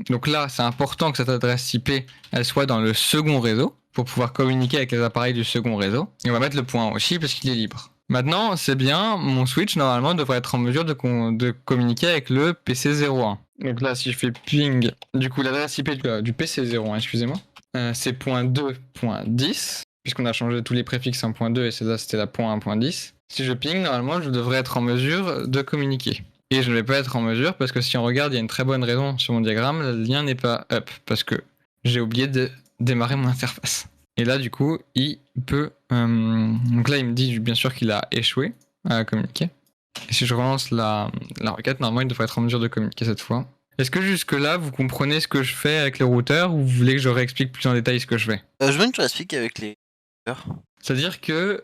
Donc là, c'est important que cette adresse IP, elle soit dans le second réseau pour pouvoir communiquer avec les appareils du second réseau. Et on va mettre le point aussi parce qu'il est libre. Maintenant, c'est bien, mon switch, normalement, devrait être en mesure de communiquer avec le PC01. Donc là, si je fais ping, du coup, l'adresse IP du PC01, excusez-moi, c'est .2.10, puisqu'on a changé tous les préfixes en .2 et c'était la .1.10. Si je ping, normalement, je devrais être en mesure de communiquer. Et je ne vais pas être en mesure parce que si on regarde, il y a une très bonne raison sur mon diagramme, le lien n'est pas up parce que j'ai oublié de démarrer mon interface. Et là, du coup, il peut... donc là, il me dit bien sûr qu'il a échoué à communiquer. Et si je relance la requête, normalement, il devrait être en mesure de communiquer cette fois. Est-ce que jusque-là, vous comprenez ce que je fais avec le routeur ou vous voulez que je réexplique plus en détail ce que je fais? Je veux que tu expliques avec les... C'est-à-dire que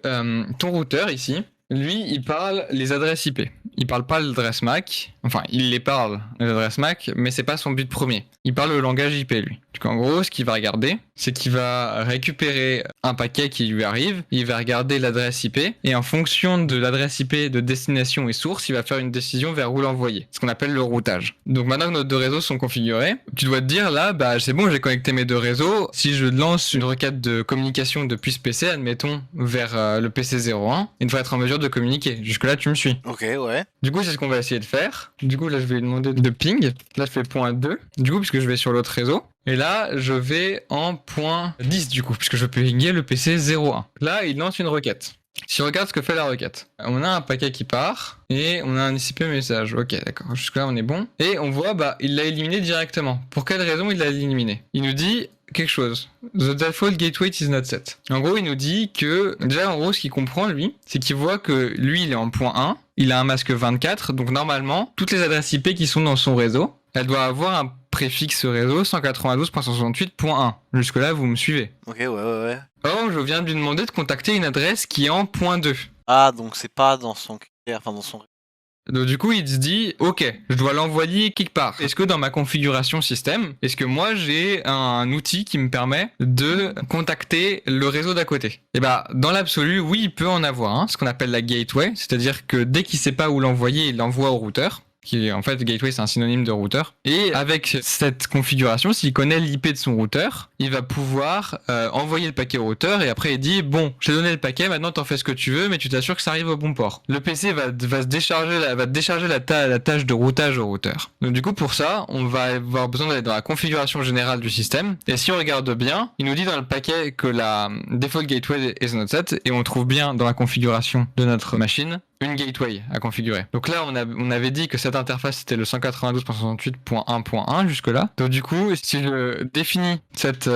ton routeur ici, lui, il parle les adresses IP. Il parle pas l'adresse MAC. Enfin, il les parle, les adresses MAC, mais c'est pas son but premier. Il parle le langage IP, lui. Donc en gros, ce qu'il va regarder, c'est qu'il va récupérer un paquet qui lui arrive, il va regarder l'adresse IP, et en fonction de l'adresse IP de destination et source, il va faire une décision vers où l'envoyer. Ce qu'on appelle le routage. Donc maintenant que nos deux réseaux sont configurés, tu dois te dire là, bah c'est bon, j'ai connecté mes deux réseaux. Si je lance une requête de communication depuis ce PC, admettons, vers le PC 01, il devrait être en mesure de communiquer. Jusque-là, tu me suis. Ok, ouais. Du coup, c'est ce qu'on va essayer de faire. Du coup, là, je vais lui demander de ping. Là, je fais .2. Du coup, puisque je vais sur l'autre réseau. Et là, je vais en .10 du coup, puisque je peux pinguer le PC 01. Là, il lance une requête. Si on regarde ce que fait la requête, on a un paquet qui part et on a un ICP message. Ok, d'accord, jusque-là on est bon. Et on voit, bah, il l'a éliminé directement. Pour quelle raison il l'a éliminé? Il nous dit quelque chose. The default gateway is not set. En gros, il nous dit que, déjà, en gros, ce qu'il comprend, lui, c'est qu'il voit que lui, il est en .1, il a un masque 24, donc normalement, toutes les adresses IP qui sont dans son réseau, elles doivent avoir un préfixe réseau 192.168.1. Jusque-là, vous me suivez. Ok, ouais. Or, je viens de lui demander de contacter une adresse qui est en .2. Ah, donc c'est pas dans son critère, enfin dans son... Donc du coup, il se dit, ok, je dois l'envoyer quelque part. Est-ce que dans ma configuration système, est-ce que moi j'ai un outil qui me permet de contacter le réseau d'à côté? Et bah, dans l'absolu, oui, il peut en avoir, ce qu'on appelle la gateway, c'est-à-dire que dès qu'il sait pas où l'envoyer, il l'envoie au routeur. Qui est, en fait, gateway, c'est un synonyme de routeur. Et avec cette configuration, s'il connaît l'IP de son routeur, il va pouvoir envoyer le paquet au routeur et après il dit, bon, j'ai donné le paquet, maintenant t'en fais ce que tu veux, mais tu t'assures que ça arrive au bon port. Le PC va se décharger, la tâche de routage au routeur. Donc du coup, pour ça, on va avoir besoin d'aller dans la configuration générale du système. Et si on regarde bien, il nous dit dans le paquet que la default gateway is not set, et on trouve bien dans la configuration de notre machine une gateway à configurer. Donc là, on avait dit que cette interface c'était le 192.168.1.1 jusque-là. Donc du coup, si je définis cette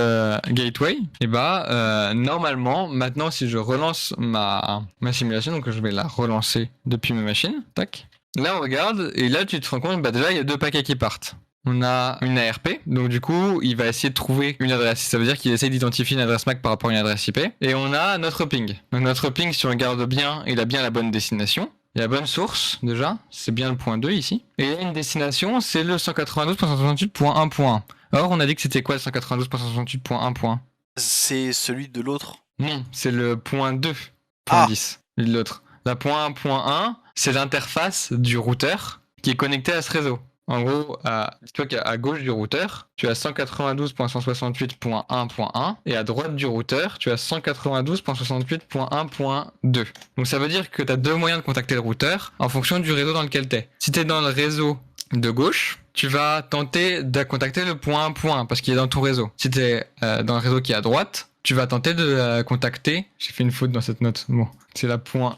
gateway, et normalement, maintenant si je relance ma simulation, donc je vais la relancer depuis ma machine, tac. Là on regarde, et là tu te rends compte, déjà il y a deux paquets qui partent. On a une ARP, donc du coup, il va essayer de trouver une adresse. Ça veut dire qu'il essaie d'identifier une adresse MAC par rapport à une adresse IP. Et on a notre ping. Donc notre ping, si on regarde bien, il a bien la bonne destination. Il y a la bonne source, déjà. C'est bien le .2 ici. Et il y a une destination, c'est le 192.168.1.1. Or, on a dit que c'était quoi le 192.168.1.1? C'est celui de l'autre. Non, c'est le .2.10. L'autre. La .1.1, c'est l'interface du routeur qui est connecté à ce réseau. En gros, dis-toi qu'à gauche du routeur, tu as 192.168.1.1 et à droite du routeur, tu as 192.168.1.2. Donc ça veut dire que tu as deux moyens de contacter le routeur en fonction du réseau dans lequel tu es. Si tu es dans le réseau de gauche, tu vas tenter de contacter le .1 parce qu'il est dans ton réseau. Si tu es dans le réseau qui est à droite, tu vas tenter de contacter... J'ai fait une faute dans cette note. Bon, c'est la .1...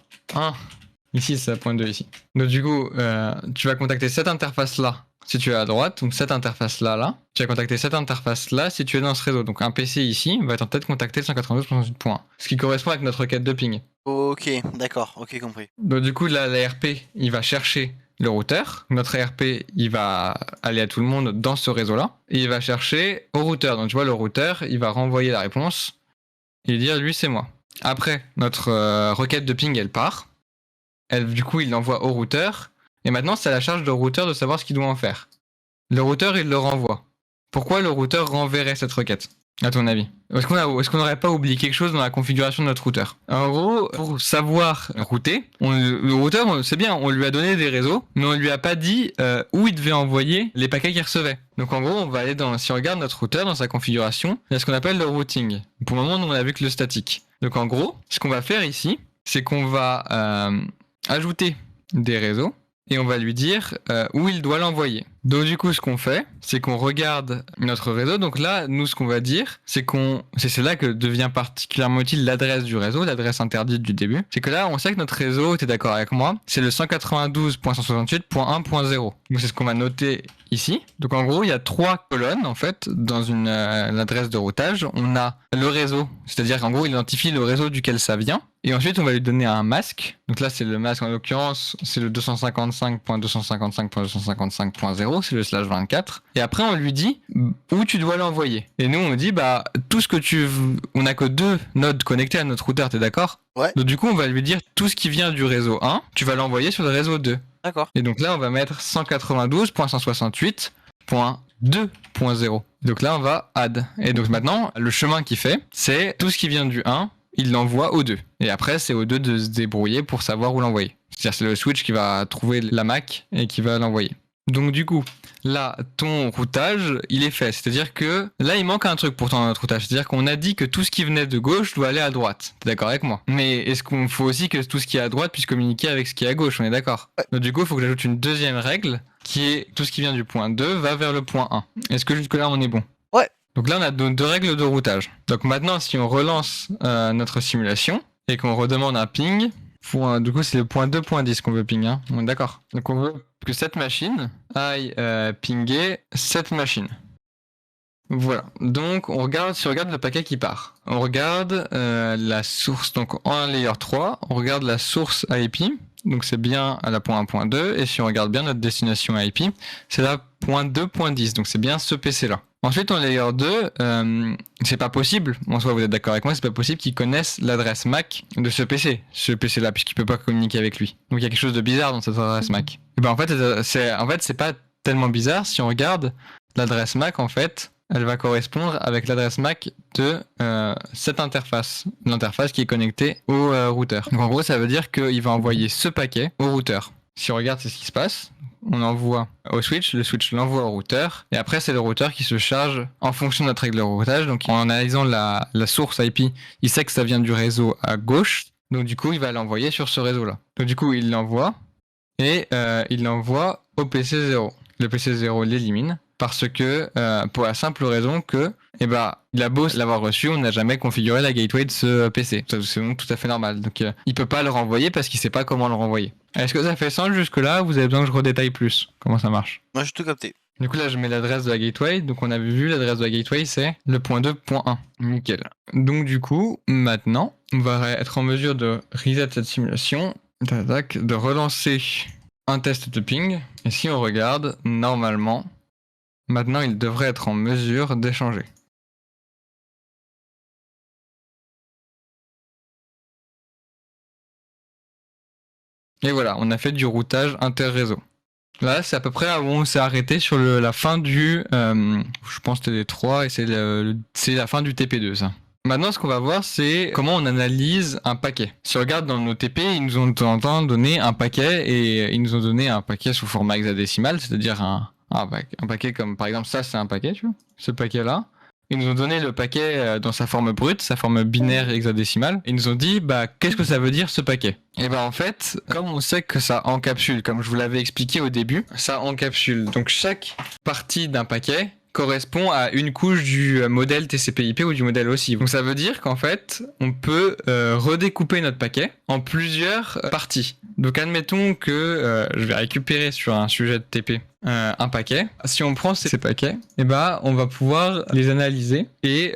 Ici, c'est la .2 ici. Donc du coup, tu vas contacter cette interface-là si tu es à droite, donc cette interface-là. Tu vas contacter cette interface-là si tu es dans ce réseau. Donc un PC ici va tenter de contacter le 192.168.1, ce qui correspond avec notre requête de ping. Ok, d'accord, ok, compris. Donc du coup, là, l'ARP, il va chercher le routeur. Notre ARP, il va aller à tout le monde dans ce réseau-là. Et il va chercher au routeur. Donc tu vois, le routeur, il va renvoyer la réponse et dire, lui, c'est moi. Après, notre requête de ping, elle part. Du coup, il l'envoie au routeur. Et maintenant, c'est à la charge du routeur de savoir ce qu'il doit en faire. Le routeur, il le renvoie. Pourquoi le routeur renverrait cette requête, à ton avis? Est-ce qu'on n'aurait pas oublié quelque chose dans la configuration de notre routeur? En gros, pour savoir router, le routeur, c'est bien, on lui a donné des réseaux, mais on lui a pas dit où il devait envoyer les paquets qu'il recevait. Donc en gros, on va aller si on regarde notre routeur dans sa configuration, il y a ce qu'on appelle le routing. Pour le moment, nous, on a vu que le statique. Donc en gros, ce qu'on va faire ici, c'est qu'on va ajouter des réseaux et on va lui dire où il doit l'envoyer. Donc du coup, ce qu'on fait, c'est qu'on regarde notre réseau. Donc là, nous, ce qu'on va dire, c'est là que devient particulièrement utile l'adresse du réseau, l'adresse interdite du début. C'est que là, on sait que notre réseau, t'es d'accord avec moi, c'est le 192.168.1.0. Donc c'est ce qu'on va noter ici. Donc en gros, il y a 3 colonnes en fait dans l'adresse de routage. On a le réseau, c'est-à-dire qu'en gros, il identifie le réseau duquel ça vient. Et ensuite, on va lui donner un masque. Donc là, c'est le masque, en l'occurrence, c'est le 255.255.255.0, c'est le /24. Et après, on lui dit où tu dois l'envoyer. Et nous, on dit, bah, tout ce que on n'a que 2 nodes connectés à notre routeur, t'es d'accord? Ouais. Donc du coup, on va lui dire tout ce qui vient du réseau 1, tu vas l'envoyer sur le réseau 2. D'accord. Et donc là, on va mettre 192.168.2.0. Donc là, on va add. Et donc maintenant, le chemin qu'il fait, c'est tout ce qui vient du 1, il l'envoie au 2. Et après, c'est au 2 de se débrouiller pour savoir où l'envoyer. C'est-à-dire c'est le switch qui va trouver la MAC et qui va l'envoyer. Donc du coup, là, ton routage, il est fait. C'est-à-dire que là, il manque un truc pour notre routage. C'est-à-dire qu'on a dit que tout ce qui venait de gauche doit aller à droite. T'es d'accord avec moi? Mais est-ce qu'on faut aussi que tout ce qui est à droite puisse communiquer avec ce qui est à gauche? On est d'accord? Donc du coup, il faut que j'ajoute une deuxième règle qui est tout ce qui vient du point 2 va vers le point 1. Est-ce que jusque-là, on est bon? Ouais. Donc là, on a 2 règles de routage. Donc maintenant, si on relance notre simulation et qu'on redemande un ping, du coup, c'est le point 2.10 qu'on veut ping, hein. On est d'accord. Donc on veut que cette machine aille pinguer cette machine. Voilà. Donc si on regarde le paquet qui part, on regarde la source. Donc en layer 3, on regarde la source IP. Donc c'est bien à la point 1.2. Et si on regarde bien notre destination IP, c'est la point 2.10. Donc c'est bien ce PC là. Ensuite, en layer 2, c'est pas possible, en soi vous êtes d'accord avec moi, c'est pas possible qu'ils connaissent l'adresse MAC de ce PC-là, puisqu'il peut pas communiquer avec lui. Donc il y a quelque chose de bizarre dans cette adresse MAC. Et ben en fait, c'est pas tellement bizarre si on regarde l'adresse MAC, en fait, elle va correspondre avec l'adresse MAC de cette interface, l'interface qui est connectée au routeur. Donc en gros, ça veut dire qu'il va envoyer ce paquet au routeur. Si on regarde, c'est ce qui se passe. On envoie au switch, le switch l'envoie au routeur, et après c'est le routeur qui se charge en fonction de notre règle de routage. Donc en analysant la source IP, il sait que ça vient du réseau à gauche, donc du coup il va l'envoyer sur ce réseau-là. Donc du coup il l'envoie, et il l'envoie au PC0. Le PC0 l'élimine, parce que, pour la simple raison que, il a beau l'avoir reçu, on n'a jamais configuré la gateway de ce PC. C'est donc tout à fait normal. Donc il peut pas le renvoyer parce qu'il sait pas comment le renvoyer. Est-ce que ça fait sens jusque-là? Vous avez besoin que je redétaille plus comment ça marche? Moi, j'ai tout capté. Du coup, là, je mets l'adresse de la gateway. Donc, on avait vu l'adresse de la gateway, c'est le point 2.1. Nickel. Donc, du coup, maintenant, on va être en mesure de reset cette simulation, de relancer un test de ping. Et si on regarde, normalement, maintenant, il devrait être en mesure d'échanger. Et voilà, on a fait du routage inter-réseau. Là, c'est à peu près où on s'est arrêté sur la fin du... je pense que c'était 3 et c'est la fin du TP2, ça. Maintenant, ce qu'on va voir, c'est comment on analyse un paquet. Si on regarde dans nos TP, ils nous ont de temps en temps donné un paquet, et ils nous ont donné un paquet sous format hexadécimal, c'est-à-dire un paquet comme, par exemple, ça, c'est un paquet, tu vois, ce paquet-là. Ils nous ont donné le paquet dans sa forme brute, sa forme binaire hexadécimale. Ils nous ont dit, qu'est-ce que ça veut dire ce paquet? Et en fait, comme on sait que ça encapsule, comme je vous l'avais expliqué au début, ça encapsule. Donc chaque partie d'un paquet correspond à une couche du modèle TCP/IP ou du modèle OSI. Donc ça veut dire qu'en fait, on peut redécouper notre paquet en plusieurs parties. Donc admettons que je vais récupérer sur un sujet de TP un paquet. Si on prend ces paquets, eh ben, on va pouvoir les analyser et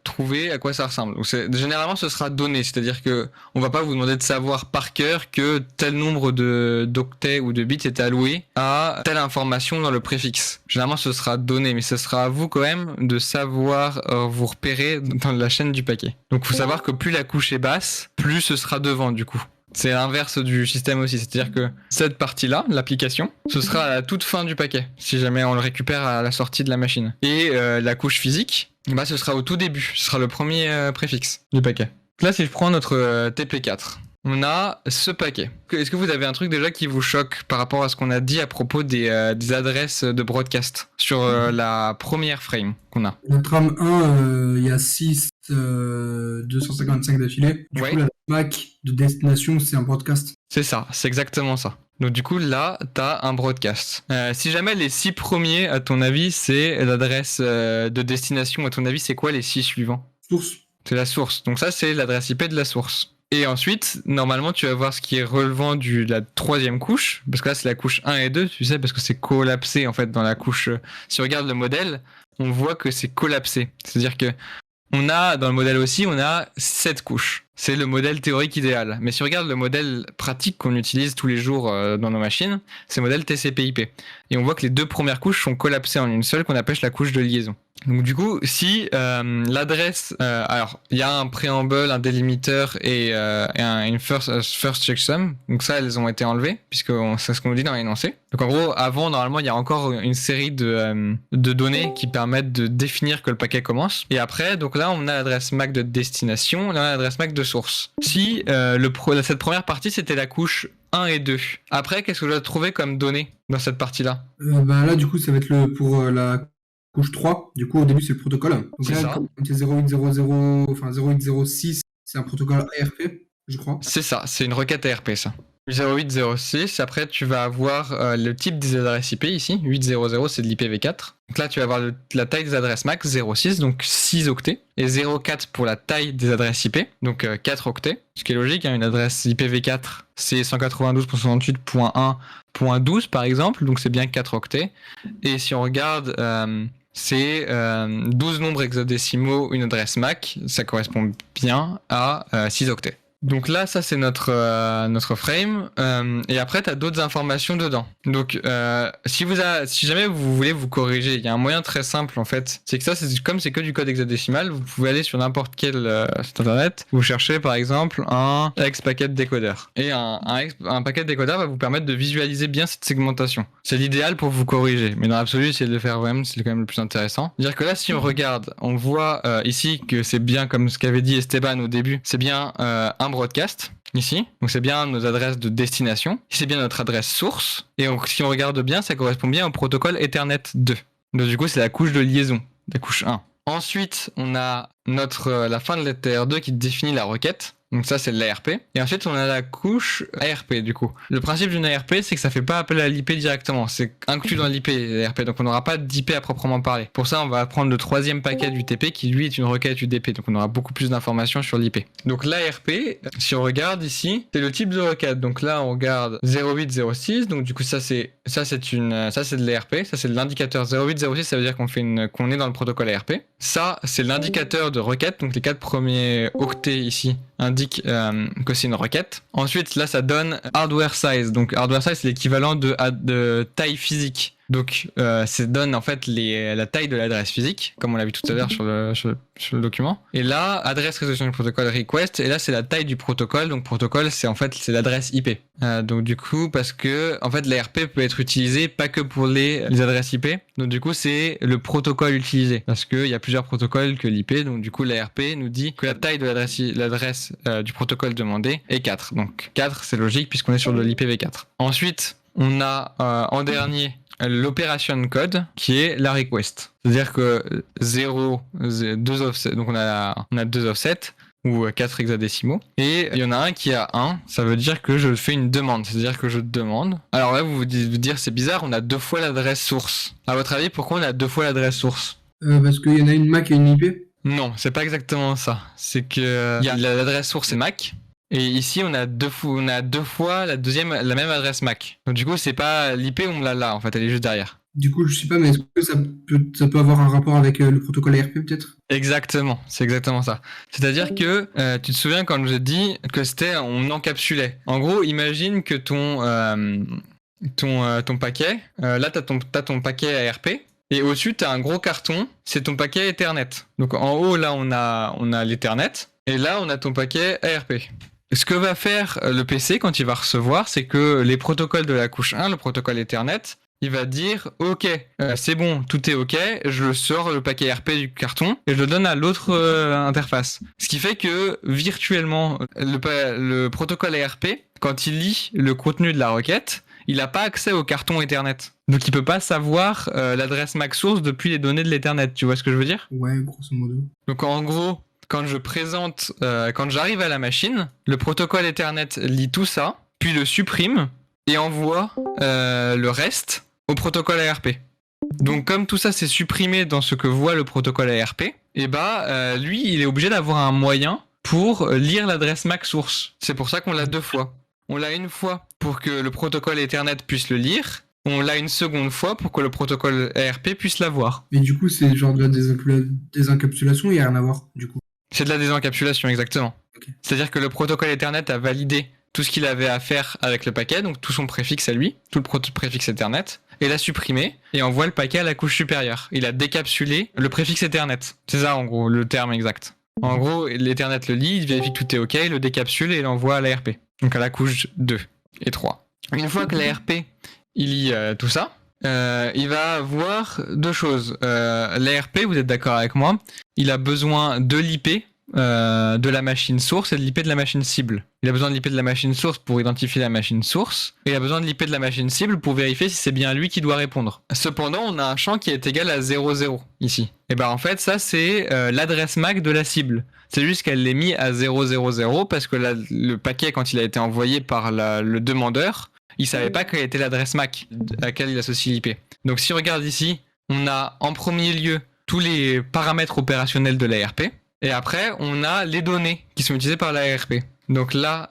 trouver à quoi ça ressemble. Donc généralement, ce sera donné, c'est-à-dire que on va pas vous demander de savoir par cœur que tel nombre d'octets ou de bits est alloué à telle information dans le préfixe. Généralement, ce sera donné, mais ce sera à vous quand même de savoir vous repérer dans la chaîne du paquet. Donc, faut savoir que plus la couche est basse, plus ce sera devant du coup. C'est l'inverse du système aussi, c'est-à-dire que cette partie-là, l'application, ce sera à la toute fin du paquet, si jamais on le récupère à la sortie de la machine. Et la couche physique, bah, ce sera au tout début, ce sera le premier préfixe du paquet. Là, si je prends notre TP4, on a ce paquet. Est-ce que vous avez un truc déjà qui vous choque par rapport à ce qu'on a dit à propos des adresses de broadcast sur la première frame qu'on a? La trame 1, il y a 6 255 d'affilée. Du Ouais. coup, la MAC de destination, c'est un broadcast. C'est ça, c'est exactement ça. Donc du coup, là, t'as un broadcast. Si jamais les 6 premiers, à ton avis, c'est l'adresse de destination, à ton avis, c'est quoi les 6 suivants? Source. C'est la source. Donc ça, c'est l'adresse IP de la source. Et ensuite, normalement, tu vas voir ce qui est relevant de la troisième couche, parce que là, c'est la couche 1 et 2, tu sais, parce que c'est collapsé, en fait, dans la couche... Si on regarde le modèle, on voit que c'est collapsé. C'est-à-dire que on a, dans le modèle aussi, on a 7 couches. C'est le modèle théorique idéal. Mais si on regarde le modèle pratique qu'on utilise tous les jours dans nos machines, c'est le modèle TCP/IP. Et on voit que les 2 premières couches sont collapsées en une seule, qu'on appelle la couche de liaison. Donc du coup, si l'adresse... alors, il y a un préambule, un délimiteur et une first checksum. Donc ça, elles ont été enlevées, puisque c'est ce qu'on nous dit dans l'énoncé. Donc en gros, avant, normalement, il y a encore une série de données qui permettent de définir que le paquet commence. Et après, donc là, on a l'adresse MAC de destination, là, on a l'adresse MAC de source. Si cette première partie, c'était la couche 1 et 2. Après, qu'est-ce que je dois trouver comme données dans cette partie-là? Bah, là, du coup, ça va être pour la couche 3. Du coup, au début, c'est le protocole. Donc C'est là, ça. quand c'est 0800, enfin 0806, c'est un protocole ARP, je crois. C'est ça, c'est une requête ARP, ça. 0806, après tu vas avoir le type des adresses IP ici, 800 c'est de l'IPv4. Donc là tu vas avoir la taille des adresses MAC, 06, donc 6 octets, et 04 pour la taille des adresses IP, donc 4 octets, ce qui est logique, hein, une adresse IPv4 c'est 192.168.1.12 par exemple, donc c'est bien 4 octets, et si on regarde... c'est 12 nombres hexadécimaux, une adresse MAC, ça correspond bien à 6 octets. Donc là, ça c'est notre frame, et après tu as d'autres informations dedans. Donc si jamais vous voulez vous corriger, il y a un moyen très simple en fait, c'est que ça, comme c'est que du code hexadécimal, vous pouvez aller sur n'importe quel site internet, vous cherchez par exemple un hex-packet décodeur. Et un paquet décodeur va vous permettre de visualiser bien cette segmentation. C'est l'idéal pour vous corriger, mais dans l'absolu, c'est de le faire vous-même, c'est quand même le plus intéressant. C'est-à-dire que là, si on regarde, on voit ici que c'est bien, comme ce qu'avait dit Esteban au début, c'est bien un broadcast ici, donc c'est bien nos adresses de destination, c'est bien notre adresse source, et si on regarde bien, ça correspond bien au protocole Ethernet 2. Donc du coup, c'est la couche de liaison, la couche 1. Ensuite, on a la fin de l'ETR2 qui définit la requête. Donc ça, c'est de l'ARP. Et ensuite, on a la couche ARP, du coup. Le principe d'une ARP, c'est que ça fait pas appel à l'IP directement. C'est inclus dans l'IP, l'ARP. Donc on n'aura pas d'IP à proprement parler. Pour ça, on va prendre le 3e paquet du TP qui, lui, est une requête UDP. Donc on aura beaucoup plus d'informations sur l'IP. Donc l'ARP, si on regarde ici, c'est le type de requête. Donc là, on regarde 0806. Donc du coup, ça, c'est de l'ARP. Ça, c'est de l'indicateur 0806. Ça veut dire qu'on est dans le protocole ARP. Ça, c'est l'indicateur de requête. Donc les 4 premiers octets ici indique que c'est une requête. Ensuite, là, ça donne hardware size. Donc, hardware size, c'est l'équivalent de taille physique. Donc, ça donne en fait la taille de l'adresse physique, comme on l'a vu tout à l'heure sur le document. Et là, adresse résolution du protocole request. Et là, c'est la taille du protocole. Donc, protocole, c'est l'adresse IP. Donc, du coup, parce que en fait, l'ARP peut être utilisé pas que pour les adresses IP. Donc, du coup, c'est le protocole utilisé. Parce qu'il y a plusieurs protocoles que l'IP. Donc, du coup, l'ARP nous dit que la taille de l'adresse du protocole demandé est 4. Donc, 4, c'est logique puisqu'on est sur de l'IPv4. Ensuite, on a en dernier l'operation code qui est la request. C'est-à-dire que 2 offsets, donc on a 2 offsets ou 4 hexadécimaux, et il y en a un qui a 1, ça veut dire que je fais une demande, c'est-à-dire que je demande. Alors là, vous dire c'est bizarre, on a 2 fois l'adresse source. À votre avis, pourquoi on a 2 fois l'adresse source? Parce qu'il y en a une MAC et une IP. Non, c'est pas exactement ça. C'est que l'adresse source est MAC, Et ici, on a deux fois la même adresse MAC. Donc du coup, c'est pas l'IP, on l'a là, en fait, elle est juste derrière. Du coup, je sais pas, mais est-ce que ça peut avoir un rapport avec le protocole ARP peut-être? Exactement, c'est exactement ça. C'est-à-dire que tu te souviens quand je dit que c'était on encapsulait. En gros, imagine que ton paquet, là t'as ton paquet ARP et au-dessus t'as un gros carton, c'est ton paquet Ethernet. Donc en haut là on a l'Ethernet et là on a ton paquet ARP. Ce que va faire le PC quand il va recevoir, c'est que les protocoles de la couche 1, le protocole Ethernet, il va dire ok, c'est bon, tout est ok, je sors le paquet RP du carton et je le donne à l'autre interface. Ce qui fait que virtuellement, le protocole ARP, quand il lit le contenu de la requête, il n'a pas accès au carton Ethernet. Donc il peut pas savoir l'adresse MAC source depuis les données de l'Ethernet. Tu vois ce que je veux dire? Ouais, grosso modo. Donc en gros, quand j'arrive à la machine, le protocole Ethernet lit tout ça, puis le supprime et envoie le reste au protocole ARP. Donc comme tout ça c'est supprimé dans ce que voit le protocole ARP, et lui il est obligé d'avoir un moyen pour lire l'adresse MAC source. C'est pour ça qu'on l'a deux fois. On l'a une fois pour que le protocole Ethernet puisse le lire, on l'a une seconde fois pour que le protocole ARP puisse l'avoir. Mais du coup, c'est genre de la désencapsulation, il n'y a rien à voir, du coup. C'est de la désencapsulation, exactement. Okay. C'est-à-dire que le protocole Ethernet a validé tout ce qu'il avait à faire avec le paquet, donc tout son préfixe à lui, tout le préfixe Ethernet, et l'a supprimé, et envoie le paquet à la couche supérieure. Il a décapsulé le préfixe Ethernet. C'est ça, en gros, le terme exact. En gros, l'Ethernet le lit, il vérifie que tout est OK, il le décapsule et l'envoie à l'ARP. Donc à la couche 2 et 3. Une fois que l'ARP, il lit tout ça, il va voir deux choses. L'ARP, vous êtes d'accord avec moi, il a besoin de l'IP de la machine source et de l'IP de la machine cible. Il a besoin de l'IP de la machine source pour identifier la machine source, et il a besoin de l'IP de la machine cible pour vérifier si c'est bien lui qui doit répondre. Cependant, on a un champ qui est égal à 00 ici. Et en fait, ça c'est l'adresse MAC de la cible. C'est juste qu'elle l'est mis à 000 parce que le paquet, quand il a été envoyé par le demandeur, il savait pas quelle était l'adresse MAC à laquelle il associe l'IP. Donc si on regarde ici, on a en premier lieu tous les paramètres opérationnels de l'ARP. Et après, on a les données qui sont utilisées par l'ARP. Donc là,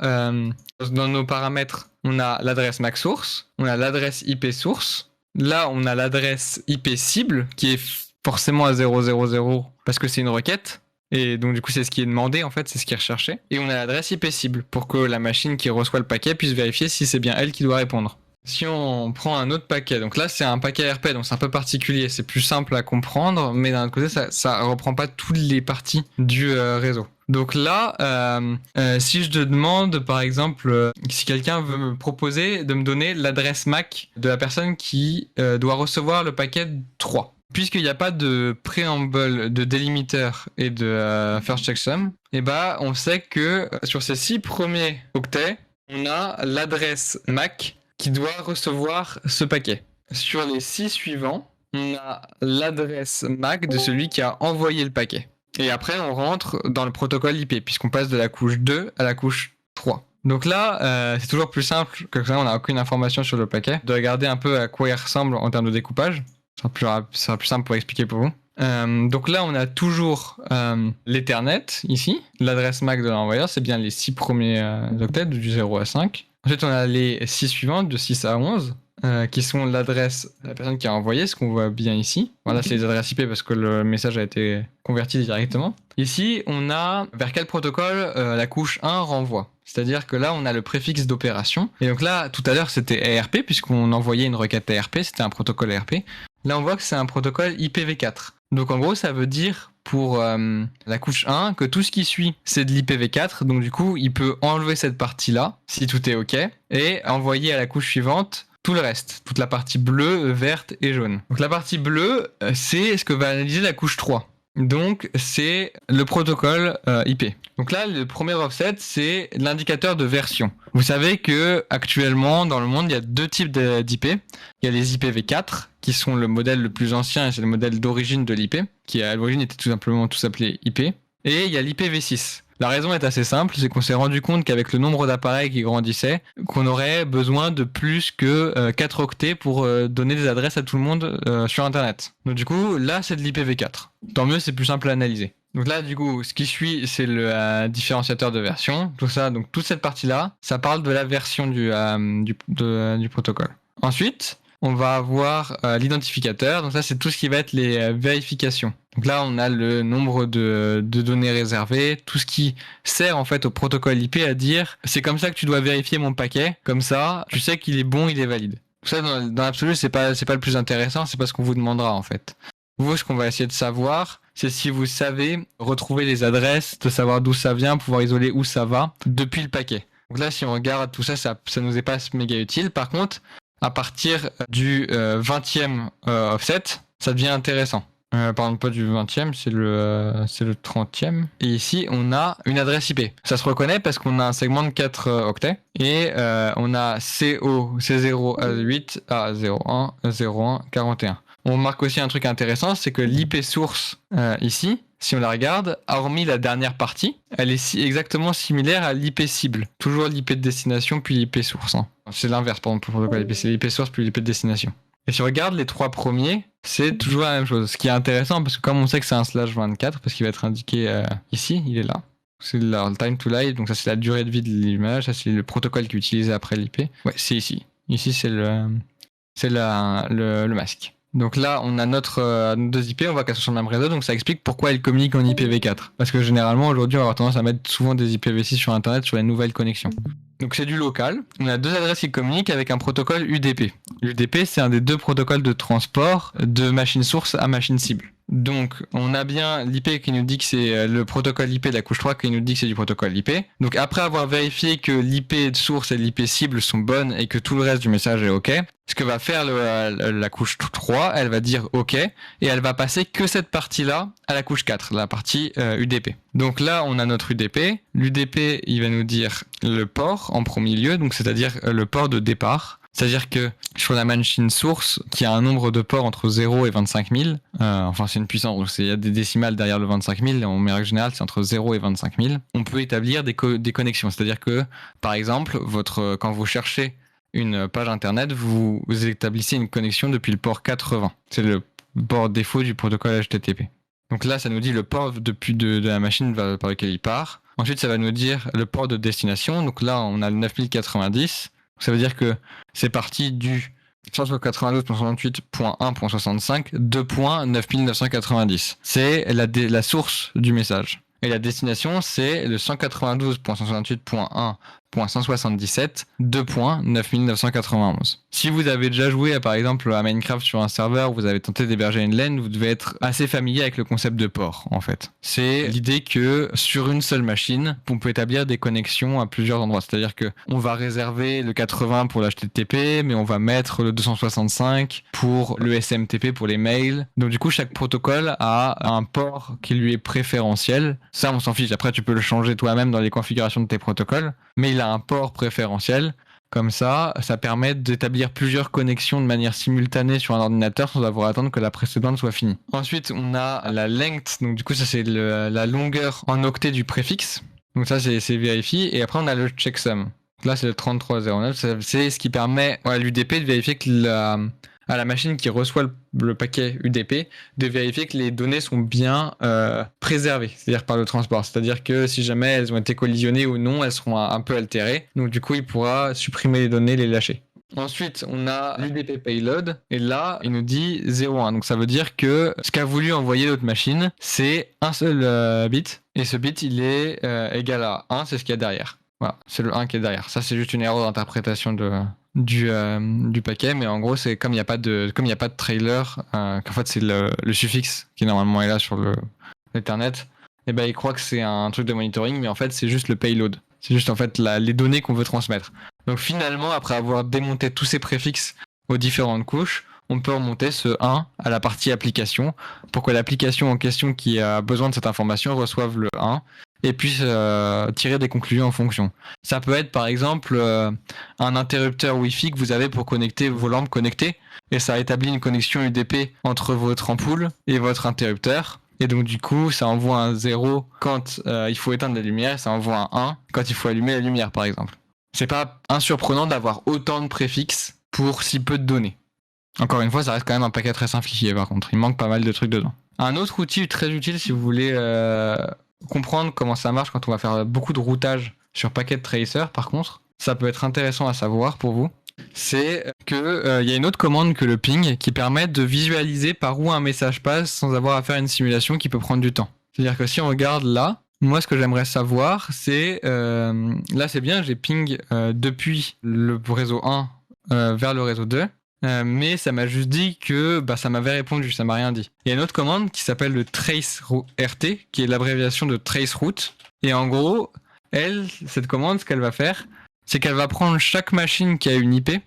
dans nos paramètres, on a l'adresse MAC source, on a l'adresse IP source. Là, on a l'adresse IP cible qui est forcément à 000 parce que c'est une requête. Et donc du coup, c'est ce qui est demandé, en fait, c'est ce qui est recherché. Et on a l'adresse IP cible pour que la machine qui reçoit le paquet puisse vérifier si c'est bien elle qui doit répondre. Si on prend un autre paquet, donc là c'est un paquet ARP, donc c'est un peu particulier, c'est plus simple à comprendre, mais d'un autre côté ça reprend pas toutes les parties du réseau. Donc là, si je te demande par exemple, si quelqu'un veut me proposer de me donner l'adresse MAC de la personne qui doit recevoir le paquet 3. Puisqu'il n'y a pas de préambule, de délimiteur et de first checksum, on sait que sur ces 6 premiers octets, on a l'adresse MAC qui doit recevoir ce paquet. Sur les 6 suivants, on a l'adresse MAC de celui qui a envoyé le paquet. Et après, on rentre dans le protocole IP, puisqu'on passe de la couche 2 à la couche 3. Donc là, c'est toujours plus simple que ça, on n'a aucune information sur le paquet, de regarder un peu à quoi il ressemble en termes de découpage. Ça sera plus simple pour expliquer pour vous. Donc là, on a toujours l'Ethernet, ici. L'adresse MAC de l'envoyeur, c'est bien les 6 premiers octets, du 0 à 5. Ensuite, on a les 6 suivantes, de 6 à 11, qui sont l'adresse de la personne qui a envoyé, ce qu'on voit bien ici. Voilà, c'est les adresses IP parce que le message a été converti directement. Ici, on a vers quel protocole la couche 1 renvoie. C'est-à-dire que là, on a le préfixe d'opération. Et donc là, tout à l'heure, c'était ARP, puisqu'on envoyait une requête ARP, c'était un protocole ARP. Là, on voit que c'est un protocole IPv4. Donc en gros, ça veut dire pour la couche 1 que tout ce qui suit, c'est de l'IPv4. Donc du coup, il peut enlever cette partie-là, si tout est OK, et envoyer à la couche suivante tout le reste, toute la partie bleue, verte et jaune. Donc la partie bleue, c'est ce que va analyser la couche 3. Donc c'est le protocole IP. Donc là, le premier offset, c'est l'indicateur de version. Vous savez que actuellement, dans le monde, il y a 2 types d'IP. Il y a les IPv4, qui sont le modèle le plus ancien, et c'est le modèle d'origine de l'IP, qui à l'origine était tout simplement tous appelés IP. Et il y a l'IPv6. La raison est assez simple, c'est qu'on s'est rendu compte qu'avec le nombre d'appareils qui grandissait, qu'on aurait besoin de plus que 4 octets pour donner des adresses à tout le monde sur Internet. Donc du coup, là, c'est de l'IPv4. Tant mieux, c'est plus simple à analyser. Donc là, du coup, ce qui suit, c'est le différenciateur de version. Tout ça, donc toute cette partie-là, ça parle de la version du protocole. Ensuite, on va avoir l'identificateur. Donc ça, c'est tout ce qui va être les vérifications. Donc là, on a le nombre de données réservées, tout ce qui sert en fait au protocole IP à dire c'est comme ça que tu dois vérifier mon paquet. Comme ça, tu sais qu'il est bon, il est valide. Tout ça, dans l'absolu, c'est pas le plus intéressant, c'est pas ce qu'on vous demandera en fait. Vous, ce qu'on va essayer de savoir, c'est si vous savez retrouver les adresses, de savoir d'où ça vient, pouvoir isoler où ça va depuis le paquet. Donc là, si on regarde tout ça, ça nous est pas méga utile. Par contre, à partir du 20e offset, ça devient intéressant. Pardon, pas du 20e, c'est le 30e. Et ici, on a une adresse IP. Ça se reconnaît parce qu'on a un segment de 4 octets. Et on a CO, C0, A8, A01, A01, 41. On remarque aussi un truc intéressant, c'est que l'IP source ici, si on la regarde, hormis la dernière partie, elle est exactement similaire à l'IP cible. Toujours l'IP de destination puis l'IP source. Hein. C'est l'inverse, pardon, pour le IP, c'est l'IP source puis l'IP de destination. Et si on regarde les 3 premiers, c'est toujours la même chose. Ce qui est intéressant, parce que comme on sait que c'est un /24, parce qu'il va être indiqué ici, il est là. C'est le time to live, donc ça c'est la durée de vie de l'image, ça c'est le protocole qui est utilisé après l'IP. Ouais, c'est ici. Ici c'est le masque. Donc là, on a notre 2 IP, on voit qu'elles sont sur le même réseau, donc ça explique pourquoi elles communiquent en IPv4. Parce que généralement, aujourd'hui, on va avoir tendance à mettre souvent des IPv6 sur Internet sur les nouvelles connexions. Donc c'est du local. On a 2 adresses qui communiquent avec un protocole UDP. L'UDP, c'est un des 2 protocoles de transport de machine source à machine cible. Donc, on a bien l'IP qui nous dit que c'est le protocole IP de la couche 3 qui nous dit que c'est du protocole IP. Donc, après avoir vérifié que l'IP de source et l'IP cible sont bonnes et que tout le reste du message est OK, ce que va faire la couche 3, elle va dire OK et elle va passer que cette partie-là à la couche 4, la partie UDP. Donc là, on a notre UDP. L'UDP, il va nous dire le port en premier lieu, donc c'est-à-dire le port de départ. C'est-à-dire que sur la machine source, qui a un nombre de ports entre 0 et 25 000, enfin c'est une puissance, donc il y a des décimales derrière le 25 000, et en règle générale c'est entre 0 et 25 000, on peut établir des connexions. C'est-à-dire que, par exemple, quand vous cherchez une page internet, vous établissez une connexion depuis le port 80. C'est le port défaut du protocole HTTP. Donc là, ça nous dit le port de la machine par lequel il part. Ensuite, ça va nous dire le port de destination. Donc là, on a le 9090. Ça veut dire que c'est parti du 192.68.1.65 2.9990. C'est la source du message. Et la destination, c'est le 192.168.1.177 2.9991. Si vous avez déjà joué par exemple à Minecraft sur un serveur, vous avez tenté d'héberger une LAN, vous devez être assez familier avec le concept de port en fait. C'est l'idée que sur une seule machine, on peut établir des connexions à plusieurs endroits. C'est-à-dire que on va réserver le 80 pour l'HTTP, mais on va mettre le 265 pour le SMTP pour les mails. Donc du coup, chaque protocole a un port qui lui est préférentiel. Ça, on s'en fiche. Après, tu peux le changer toi-même dans les configurations de tes protocoles, mais il a un port préférentiel. Comme ça permet d'établir plusieurs connexions de manière simultanée sur un ordinateur sans avoir à attendre que la précédente soit finie. Ensuite, on a la length, donc du coup ça c'est la longueur en octets du préfixe. Donc ça c'est vérifié. Et après on a le checksum. Là c'est le 3309, c'est ce qui permet à l'UDP de vérifier que à la machine qui reçoit le paquet UDP, de vérifier que les données sont bien préservées, c'est-à-dire par le transport. C'est-à-dire que si jamais elles ont été collisionnées ou non, elles seront un peu altérées. Donc du coup, il pourra supprimer les données, les lâcher. Ensuite, on a l'UDP payload, et là, il nous dit 0,1. Donc ça veut dire que ce qu'a voulu envoyer l'autre machine, c'est un seul bit, et ce bit, il est égal à 1, c'est ce qu'il y a derrière. Voilà, c'est le 1 qui est derrière. Ça, c'est juste une erreur d'interprétation du paquet, mais en gros c'est comme il n'y a pas de trailer, qu'en fait c'est le suffixe qui normalement est là sur l'Ethernet, et ben il croit que c'est un truc de monitoring, mais en fait c'est juste le payload, c'est juste en fait les données qu'on veut transmettre. Donc finalement, après avoir démonté tous ces préfixes aux différentes couches, on peut remonter ce 1 à la partie application pour que l'application en question qui a besoin de cette information reçoive le 1 et puisse tirer des conclusions en fonction. Ça peut être par exemple un interrupteur Wi-Fi que vous avez pour connecter vos lampes connectées, et ça établit une connexion UDP entre votre ampoule et votre interrupteur, et donc du coup ça envoie un 0 quand il faut éteindre la lumière, et ça envoie un 1 quand il faut allumer la lumière par exemple. C'est pas insurprenant d'avoir autant de préfixes pour si peu de données. Encore une fois, ça reste quand même un paquet très simplifié par contre, il manque pas mal de trucs dedans. Un autre outil très utile si vous voulez comprendre comment ça marche quand on va faire beaucoup de routage sur Packet Tracer, par contre, ça peut être intéressant à savoir pour vous. C'est que y a une autre commande que le ping qui permet de visualiser par où un message passe sans avoir à faire une simulation qui peut prendre du temps. C'est-à-dire que si on regarde là, moi ce que j'aimerais savoir, c'est là c'est bien, j'ai ping depuis le réseau 1 vers le réseau 2. Mais ça m'a juste dit que ça m'avait répondu, ça m'a rien dit. Il y a une autre commande qui s'appelle le trace RT, qui est l'abréviation de trace route. Et en gros, cette commande, ce qu'elle va faire, c'est qu'elle va prendre chaque machine qui a une IP et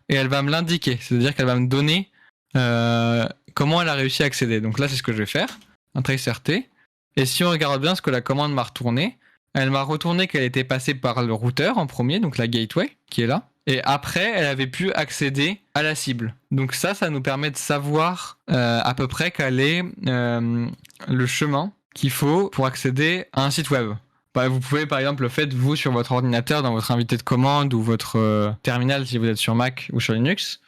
elle va me l'indiquer. C'est-à-dire qu'elle va me donner comment elle a réussi à accéder. Donc là, c'est ce que je vais faire, un trace RT. Et si on regarde bien ce que la commande m'a retourné, elle m'a retourné qu'elle était passée par le routeur en premier, donc la gateway qui est là. Et après, elle avait pu accéder à la cible. Donc ça nous permet de savoir à peu près quel est le chemin qu'il faut pour accéder à un site web. Vous pouvez par exemple le faire vous sur votre ordinateur, dans votre invité de commande ou votre terminal si vous êtes sur Mac ou sur Linux.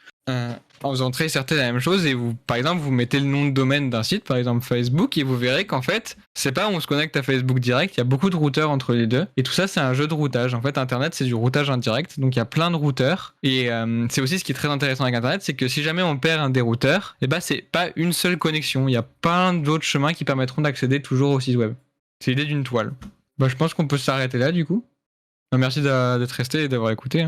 En faisant très certaine la même chose et vous, par exemple, vous mettez le nom de domaine d'un site, par exemple Facebook, et vous verrez qu'en fait, c'est pas on se connecte à Facebook direct, il y a beaucoup de routeurs entre les deux, et tout ça c'est un jeu de routage. En fait, Internet c'est du routage indirect, donc il y a plein de routeurs, et c'est aussi ce qui est très intéressant avec Internet, c'est que si jamais on perd un des routeurs, c'est pas une seule connexion, il y a plein d'autres chemins qui permettront d'accéder toujours au site web. C'est l'idée d'une toile. Je pense qu'on peut s'arrêter là du coup. Merci d'être resté et d'avoir écouté.